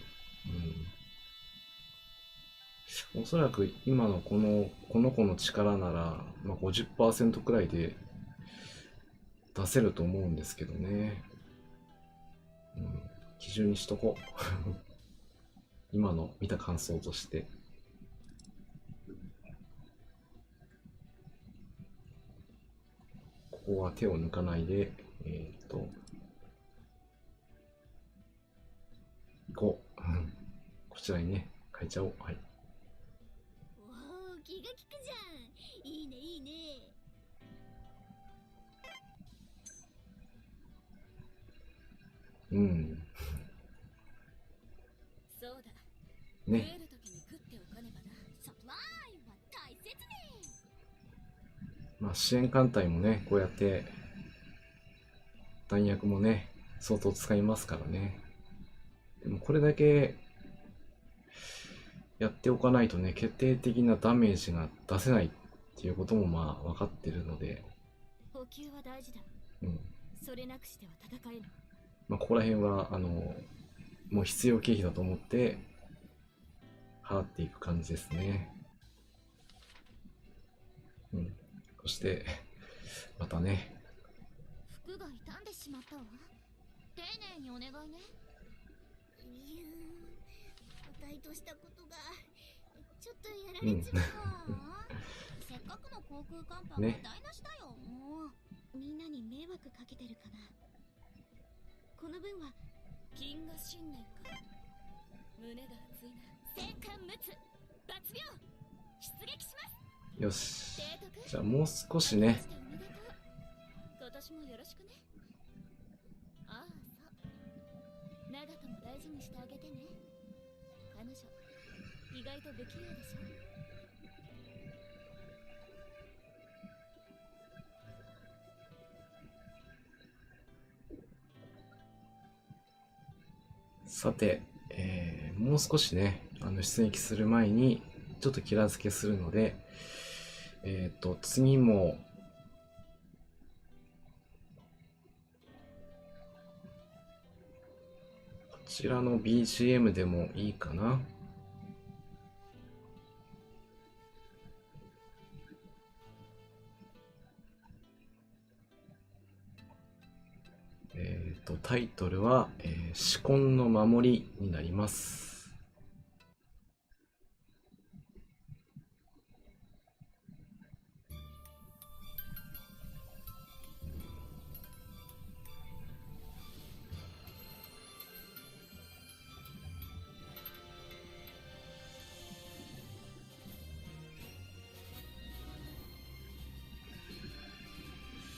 おそらく今のこの子の力なら、まあ、50% くらいで出せると思うんですけどね。基準にしとこう。今の見た感想として。ここは手を抜かないで、5、こちらにね、変えちゃおう。はい。おお、気が利くじゃん。いいねいいね。そうだ。ね。増える時に食っておかねばな。サプライは大切ね。まあ支援艦隊もね、こうやって弾薬もね、相当使いますからね。でもこれだけやっておかないとね、決定的なダメージが出せないっていうこともまあ分かってるので、補給は大事だ。それなくしては戦えぬ。まあここら辺はもう必要経費だと思って払っていく感じですね。そしてまたね。服が傷んでしまったわ。丁寧にお願いね。個体としたことがちょっとやられちまう。せっかくの航空甲板が台無しだよ。もうみんなに迷惑かけてるかな。この分は金河新年か。胸が熱いな。戦艦陸奥抜病出撃します。よし。提督、じゃあもう少しね。今年もよろしくね。ああ、そう。長門も大事にしてあげてね。彼女意外と不器用でしょ。さて、もう少しね、出撃する前に、ちょっとキラ付けするので、次も、こちらの BGM でもいいかな。タイトルは、紫紺の守りになります。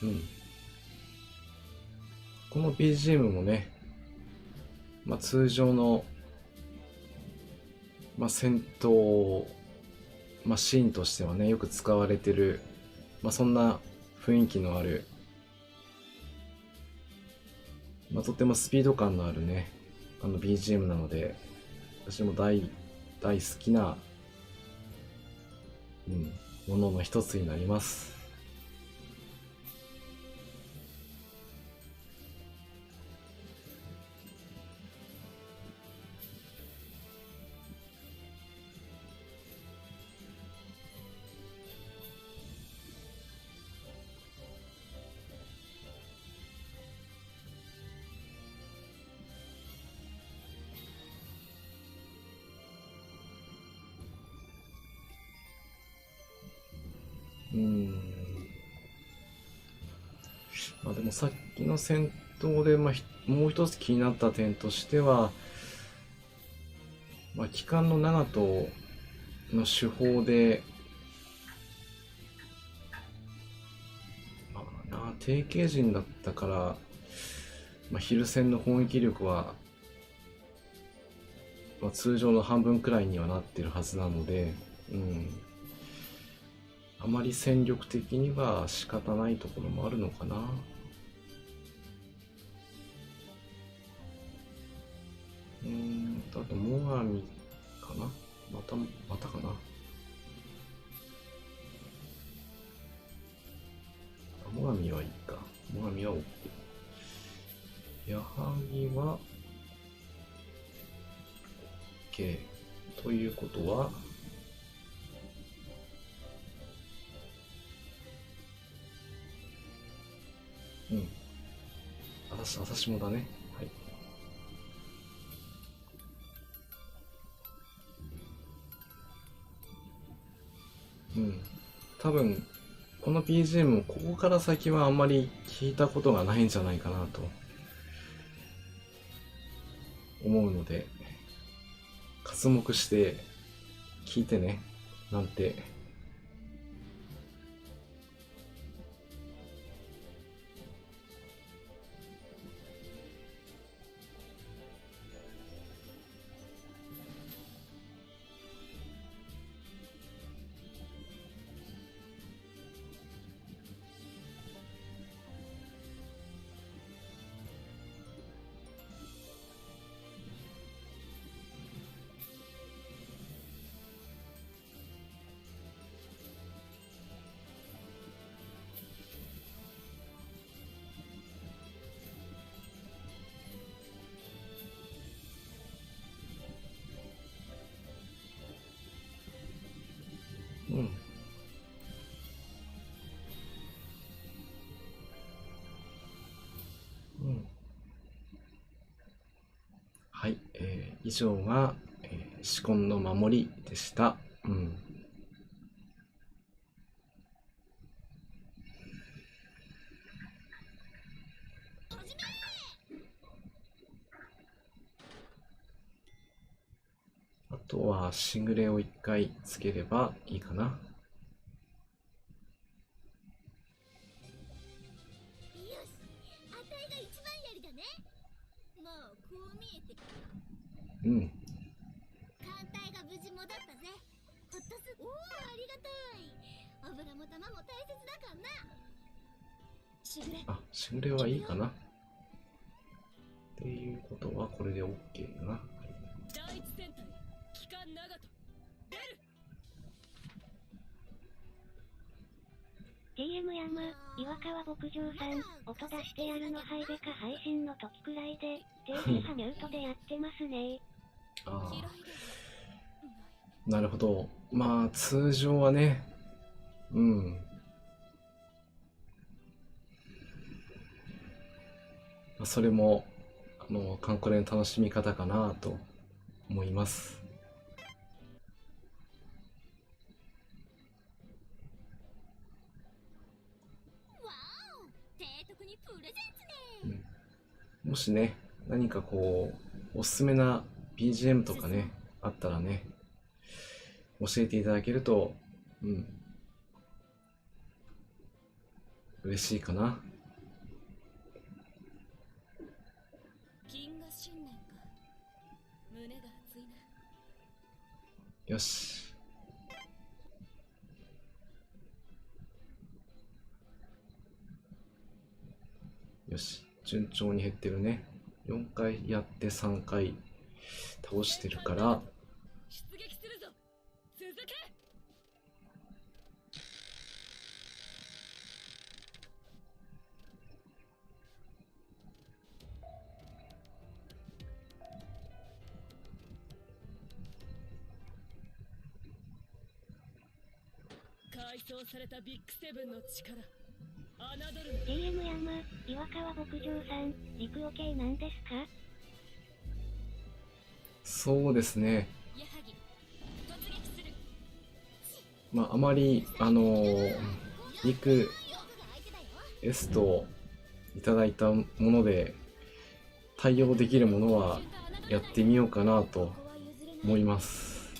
うん。この BGM もね、通常の、戦闘、シーンとしてはね、よく使われてる、そんな雰囲気のある、とてもスピード感のあるね、BGM なので、私も大好きな、ものの一つになります。でもさっきの戦闘で、もう一つ気になった点としては、機関の長門の手法で、定型人だったから、ヒル戦の砲撃力は、通常の半分くらいにはなってるはずなので、あまり戦力的には仕方ないところもあるのかな。あと、最上かな。またかな。最上はいいか。最上は OK。矢作は OK。ということは、私もだね。はい。多分、この BGM もここから先はあんまり聞いたことがないんじゃないかなと思うので、刮目して聞いてね、なんて。はい、以上が、紫紺の守りでした。うん。あとはしぐれを一回つければいいかな。よし、あたいが一番やりだね。もうこう見えてうん。艦隊が無事戻ったぜ。ほっとす。おお、ありがたい。油も玉も大切だからな。しぐれ。あ、しぐれはいいかな。っていうことはこれで OK かな。第一戦隊機関長門出る。 TM 山、岩川牧場さん、音出してやるのハイベか配信の時くらいで、定時派ミュートでやってますね。あ嫌いではあ、なるほど。まあ通常はね、うん。それもカンコレの楽しみ方かなと思います。わお、提督にプレゼンツね。もしね、何かこうおすすめな BGM とかねあったらね、教えていただけると、嬉しいかな。銀河新年か。胸が熱いな。よし。よし、順調に減ってるね。4回やって3回倒してるから、出撃するぞ。続け。改装されたビッグセブンの力、侮るな。 TM 山、岩川牧場さん、陸路系なんですか？そうですね。矢作、突撃する。まああまりリクエストいただいたもので対応できるものはやってみようかなと思います。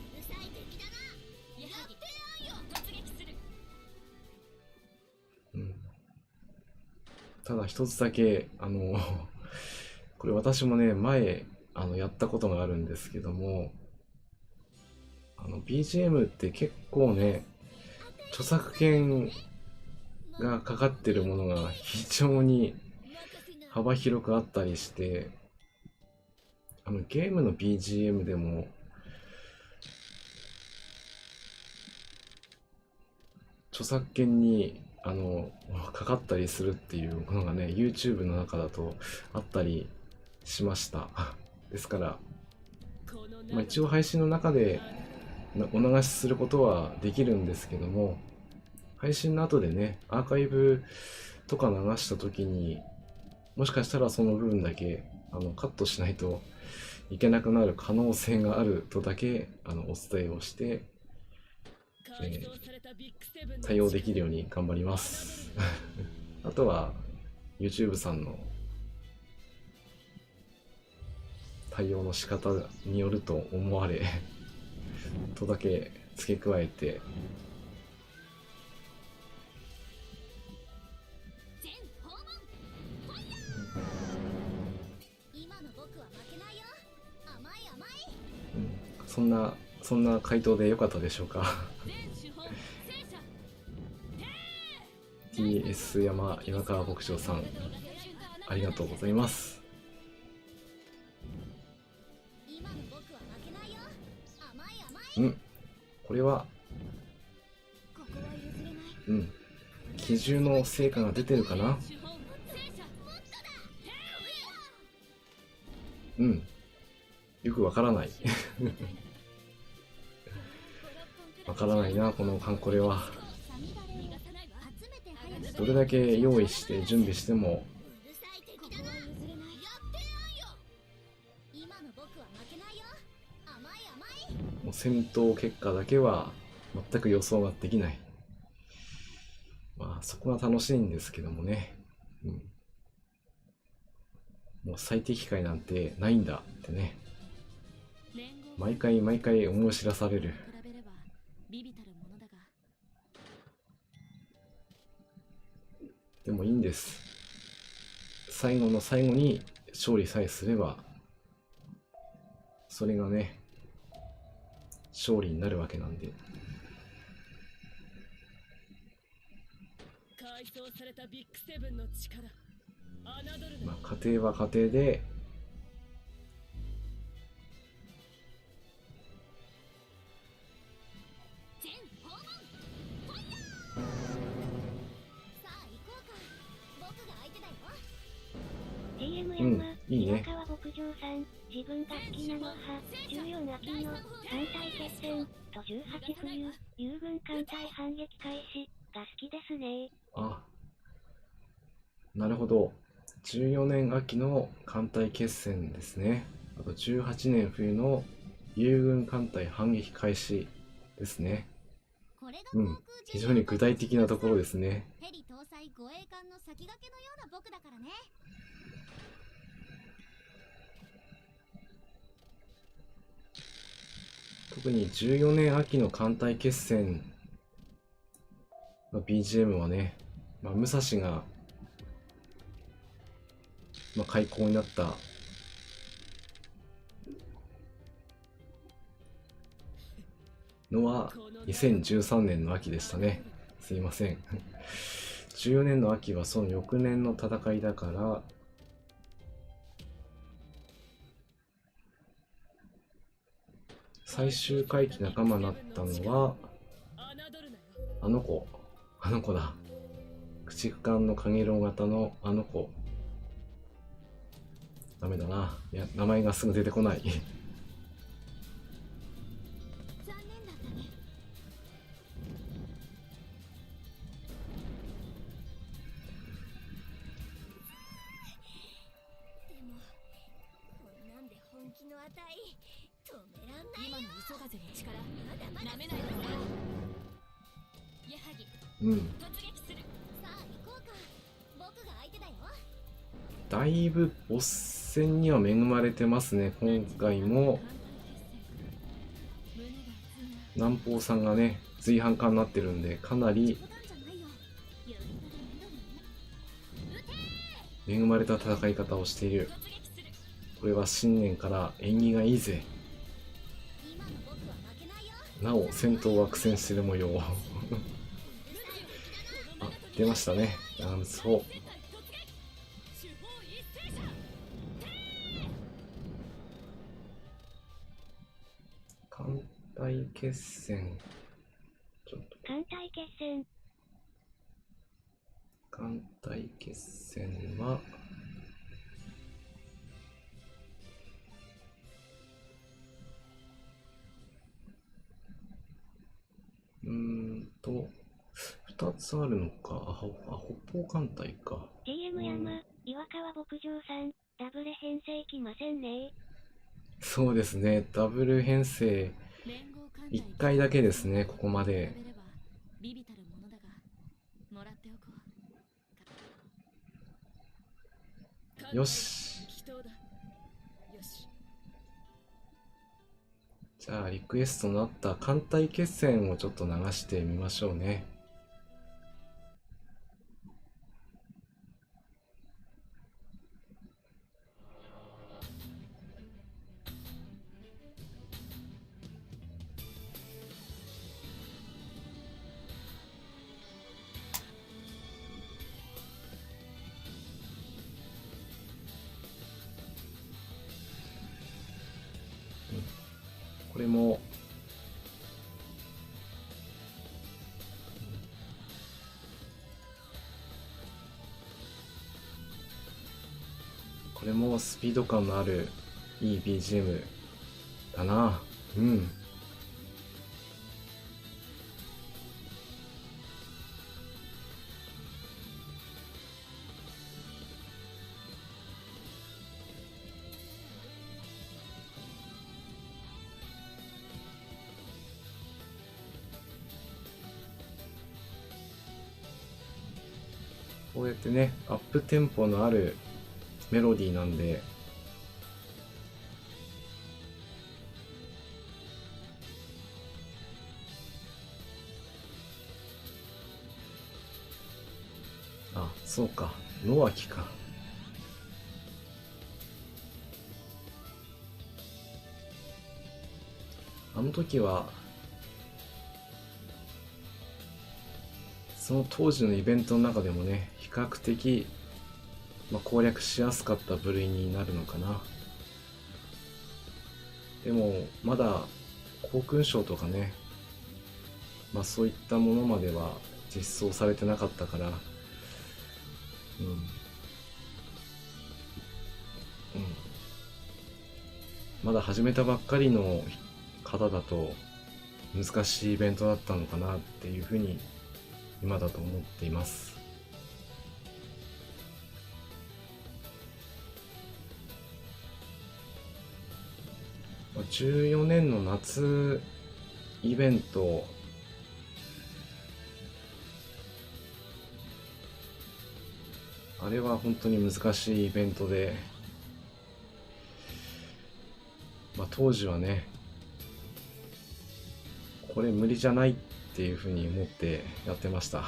うるさい敵だな。矢作、突撃する。ただ一つだけこれ私もね前やったことがあるんですけども、BGM って結構ね著作権がかかってるものが非常に幅広くあったりして、ゲームの BGM でも著作権にかかったりするっていうものがね YouTube の中だとあったりしました。ですから、まあ、一応配信の中でお流しすることはできるんですけども、配信の後でねアーカイブとか流した時にもしかしたらその部分だけカットしないといけなくなる可能性があるとだけお伝えをして、対応できるように頑張ります。あとは YouTube さんの対応の仕方によると思われとだけ付け加えて、全訪問ファイヤー。今の僕は負けないよ。甘い甘い。そんな回答でよかったでしょうか。TS 山岩川牧場さん、ありがとうございます。今の僕は負けないよ。甘い甘い。これはここは譲れない。基準の成果が出てるかな。よくわからない。わからないな、このカンコレは。どれだけ用意して準備しても僕は負けないよ。甘い甘い。もう戦闘結果だけは全く予想ができない。まあそこが楽しいんですけどもね。うん。もう最適解なんてないんだってね。毎回毎回思い知らされる。比べれば微々たるものだが、でもいいんです。最後の最後に勝利さえすれば、それがね、勝利になるわけなんで。改装されたビッグセブンの力、侮るな。まあ家庭は家庭で、全訪問ファイヤー。さあ行こうか。僕が相手だよ。 GM うん山、いいね岩川牧場さん、自分が好きなのは、14秋の艦隊決戦と18冬、友軍艦隊反撃開始が好きですね。あ、なるほど。14年秋の艦隊決戦ですね。あと18年冬の友軍艦隊反撃開始ですね。これがうん。非常に具体的なところですね。ヘリ搭載護衛艦の先駆けのような僕だからね。特に14年秋の艦隊決戦の BGM はね、まあ、武蔵が、まあ、開港になったのは2013年の秋でしたね。すいません。14年の秋はその翌年の戦いだから、最終回帰仲間になったのは、あの子だ。駆逐艦の影楼型のあの子。ダメだな。いや、名前がすぐ出てこない。残念だったね。でもこんなんで本気の値止めらんないよ。今の磯風の力、まだまだなめないでよ。矢作、うん。突撃する。さあ行こうか。僕が相手だよ。だいぶボス戦には恵まれてますね。今回も南方さんがね、随伴艦になってるんで、かなり冗談じゃないよ。恵まれた戦い方をしている。これは新年から縁起がいいぜ。今の僕は負けないよ。なお戦闘は苦戦している模様。あ、出ましたね。そう。艦隊決戦。ちょっと艦隊決戦、艦隊決戦は、2つあるのか。北方艦隊か。 GM 山、岩川牧場さん、ダブル編成きませんね。そうですね。ダブル編成1回だけですね、ここまで。微々たるものだが、もらっておこう。よし。人だ。よし。じゃあリクエストのあった艦隊決戦をちょっと流してみましょうね。これもスピード感のあるいい BGM だな。うん。うやってね、アップテンポのあるメロディーなんで、あ、そうか、野脇か。あの時は、その当時のイベントの中でもね、比較的、攻略しやすかった部類になるのかな。でも、まだ、航空ショーとかね、そういったものまでは実装されてなかったから、まだ始めたばっかりの方だと難しいイベントだったのかなっていうふうに今だと思っています。14年の夏イベント、あれは本当に難しいイベントで、当時はね、これ無理じゃないっていうふうに思ってやってました。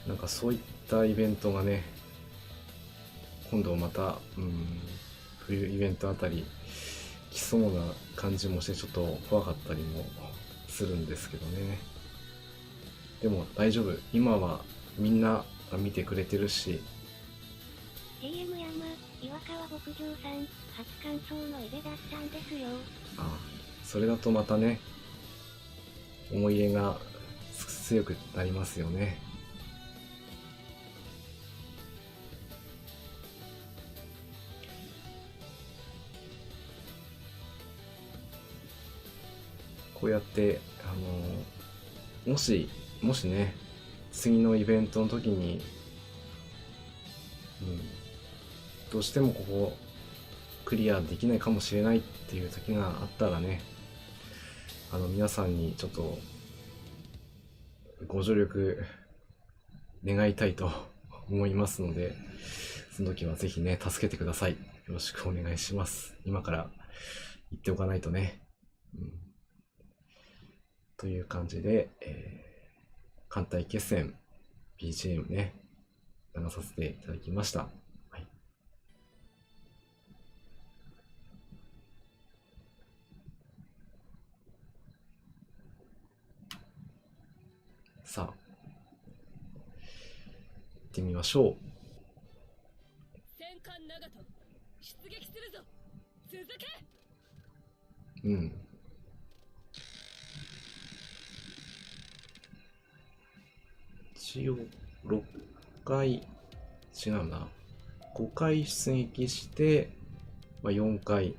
なんかそういったイベントがね、今度また、冬イベントあたり来そうな感じもして、ちょっと怖かったりもするんですけどね。でも大丈夫、今はみんなが見てくれてるし。 CM 山、岩川牧場さん、初感想のイベだったんですよ。それだとまたね、思い入れが強くなりますよね。こうやってもしね、次のイベントの時に、どうしてもここクリアできないかもしれないっていう時があったらね、皆さんにちょっとご助力願いたいと思いますので、その時はぜひね、助けてください。よろしくお願いします。今から言っておかないとね。という感じで、艦隊決戦 BGM ね、流させていただきました。はい、さあ、行ってみましょう。戦艦長門、出撃するぞ。続け。一応6回、違うな、5回出撃して、4回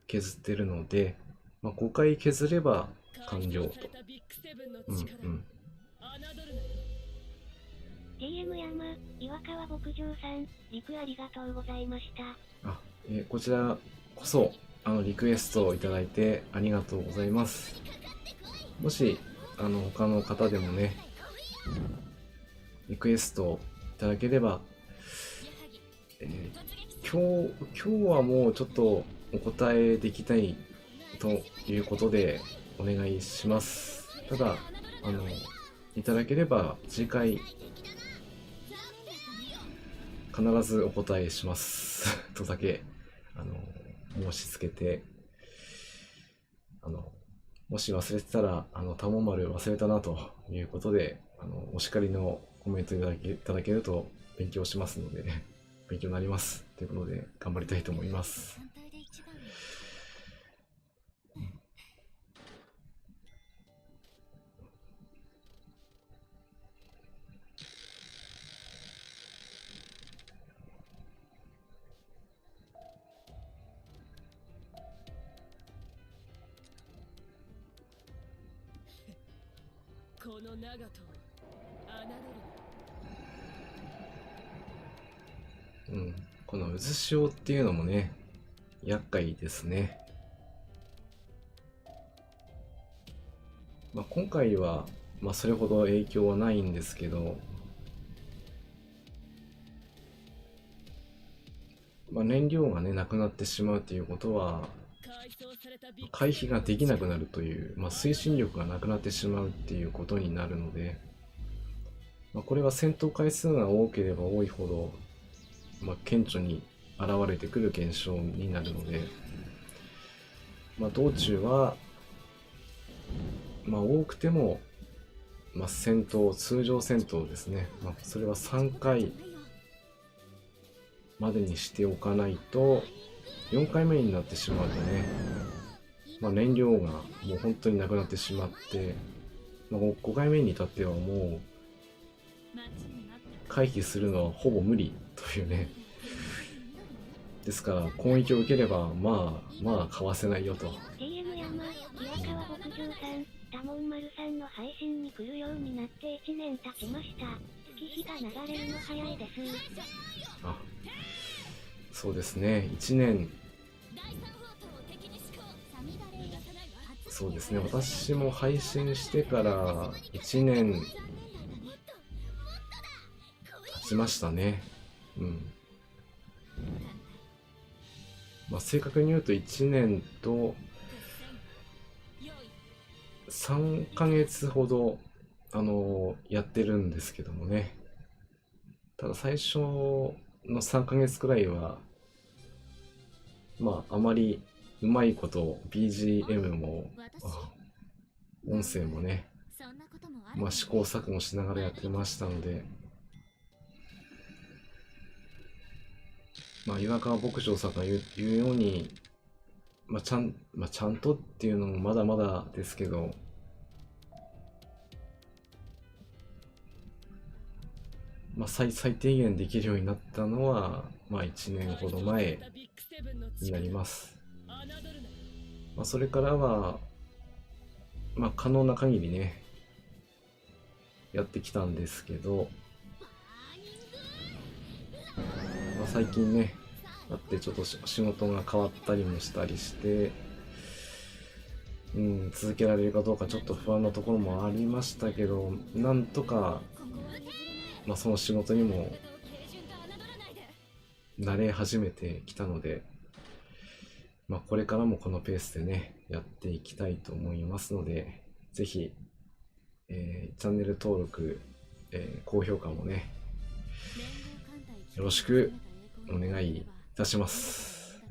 削ってるので、5回削れば完了と。CM 山、岩川牧場さん、リクありがとうございました。こちらこそリクエストをいただいてありがとうございます。もし他の方でもね、リクエストいただければ、今日はもうちょっとお答えできないということでお願いします。ただいただければ次回必ずお答えしますとだけ申し付けて、もし忘れてたらタモ丸忘れたなということでお叱りのコメントいただけると勉強しますので、勉強になりますということで頑張りたいと思います。この長門を侮るな。この渦潮っていうのもね、厄介ですね。まあ、今回は、まあ、それほど影響はないんですけど、まあ、燃料がね、なくなってしまうということは、回避ができなくなるという、まあ、推進力がなくなってしまうっていうことになるので、まあ、これが戦闘回数が多ければ多いほど、まあ、顕著に現れてくる現象になるので、まあ、道中は、まあ、多くても、まあ、通常戦闘ですね、まあ、それは3回までにしておかないと、4回目になってしまうとね、まあ、燃料がもう本当になくなってしまって、まあ、5回目に至ってはもう回避するのはほぼ無理というね。ですから攻撃を受ければまあかわせないよと。 CM 山、平川牧場さん、ダモン丸さんの配信に来るようになって1年経ちました。月日が流れるの早いです。あ、そうですね、1年。そうですね、私も配信してから1年経ちましたね。うん。まあ、正確に言うと1年と3ヶ月ほどやってるんですけどもね。ただ最初の3ヶ月くらいはまああまりうまいこと BGM も音声もね、まあ、試行錯誤しながらやってましたので、まあ、岩川牧場さんが言うように、ちゃんとっていうのもまだまだですけど、最低限できるようになったのは、1年ほど前になります。それからは、可能な限りね、やってきたんですけど、最近ね、だってちょっと仕事が変わったりもしたりして、続けられるかどうかちょっと不安なところもありましたけど、なんとか、その仕事にも慣れ始めてきたので、これからもこのペースでね、やっていきたいと思いますので、ぜひ、チャンネル登録、高評価もね、よろしくお願いいたします。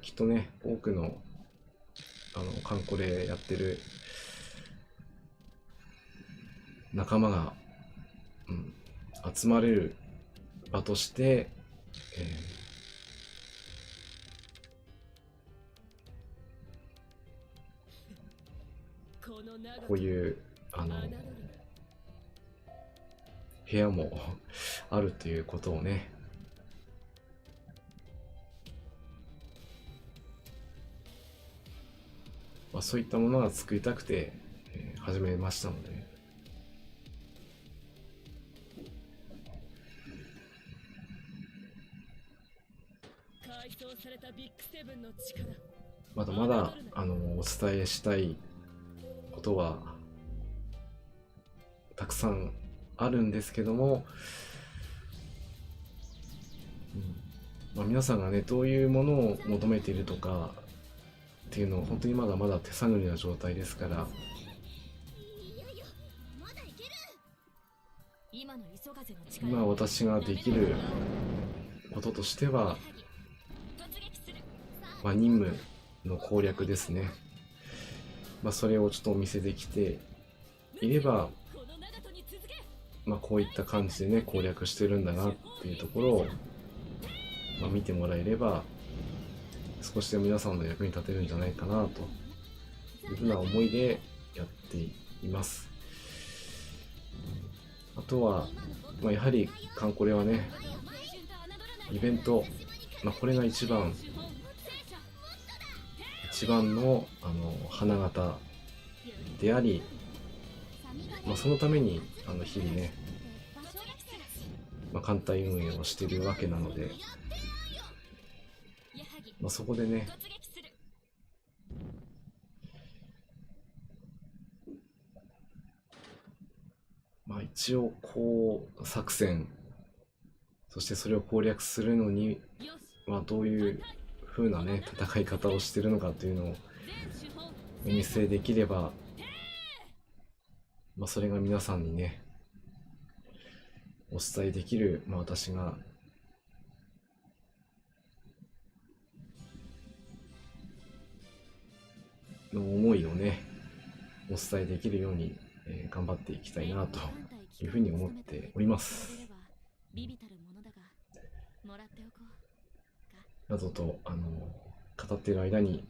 きっとね、多くのカンコレやってる仲間が、集まれる場として、こういう部屋もあるということをね、そういったものが作りたくて、始めましたので、まだまだお伝えしたいことはたくさんあるんですけども、皆さんがね、どういうものを求めているとかっていうのは本当にまだまだ手探りな状態ですから、今私ができることとしては、任務の攻略ですね。それをちょっとお見せできていれば、こういった感じでね、攻略してるんだなっていうところを、見てもらえれば、少しでも皆さんの役に立てるんじゃないかなというふうな思いでやっています。あとは、やはりカンコレはね、イベント、これが一番の花形であり、そのために日々ね、艦隊運営をしているわけなので、そこでね、一応こう作戦、そしてそれを攻略するのに、よしどういう風なね戦い方をしてるのかというのを全手法お見せできれば、それが皆さんにねお伝えできる、私がの思いをねお伝えできるように、頑張っていきたいなというふうに思っております。ビビたるものだが、もらっておこうか。などと語っている間に、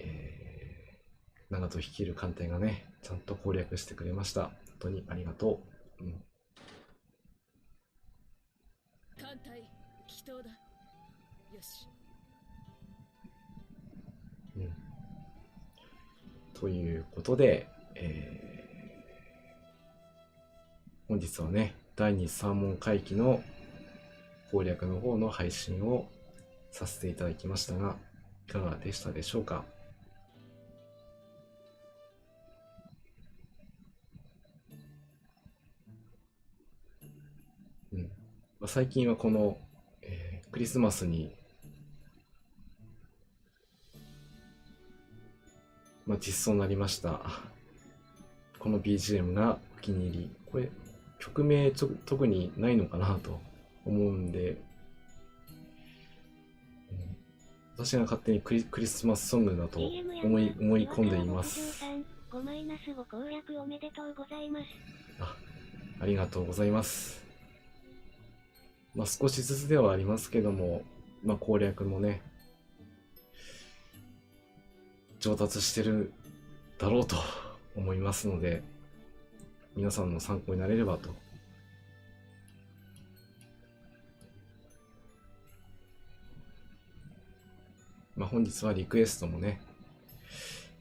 長門率いる艦隊がねちゃんと攻略してくれました。本当にありがとう。艦隊祈祷だ。よし。ということで、本日はね第2三門回帰の攻略の方の配信をさせていただきましたが、いかがでしたでしょうか。最近はこの、クリスマスに、実装になりましたこの BGM がお気に入り。これ曲名特にないのかなと思うんで、私が勝手にクリスマスソングだと思い込んでいます。5-5攻略おめでとうございます。ありがとうございます。少しずつではありますけども、攻略もね上達してるだろうと思いますので、皆さんの参考になれればと。本日はリクエストもね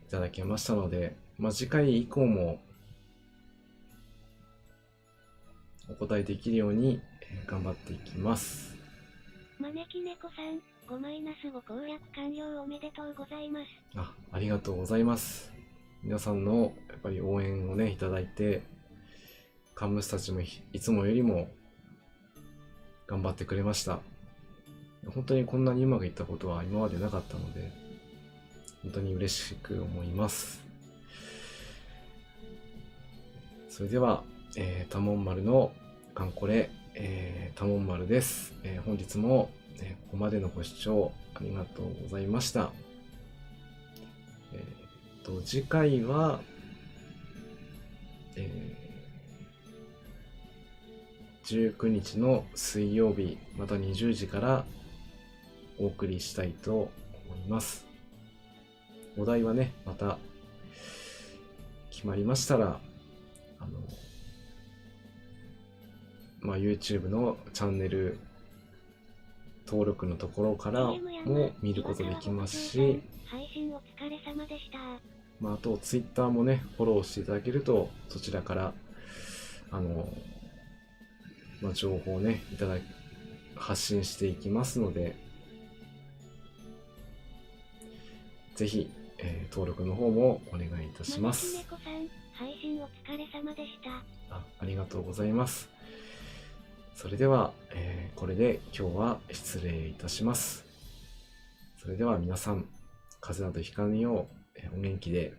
いただきましたので、次回以降もお答えできるように頑張っていきます。招き猫さん、5-5攻略完了おめでとうございます。ありがとうございます。皆さんのやっぱり応援をねいただいて、カンムスたちもいつもよりも頑張ってくれました。本当にこんなにうまくいったことは今までなかったので、本当に嬉しく思います。それでは、多聞丸のカンコレ、多聞丸です。本日も、ここまでのご視聴ありがとうございました。次回は、19日の水曜日、また20時からお送りしたいと思います。お題はね、また決まりましたら、YouTube のチャンネル登録のところからも見ることできますし、配信お疲れ様でした。あと Twitter もね、フォローしていただけると、そちらから情報をね、発信していきますので、ぜひ、登録の方もお願いいたします。猫さん、配信お疲れ様でした。ありがとうございます。それでは、これで今日は失礼いたします。それでは皆さん、風邪などひかぬよう、お元気で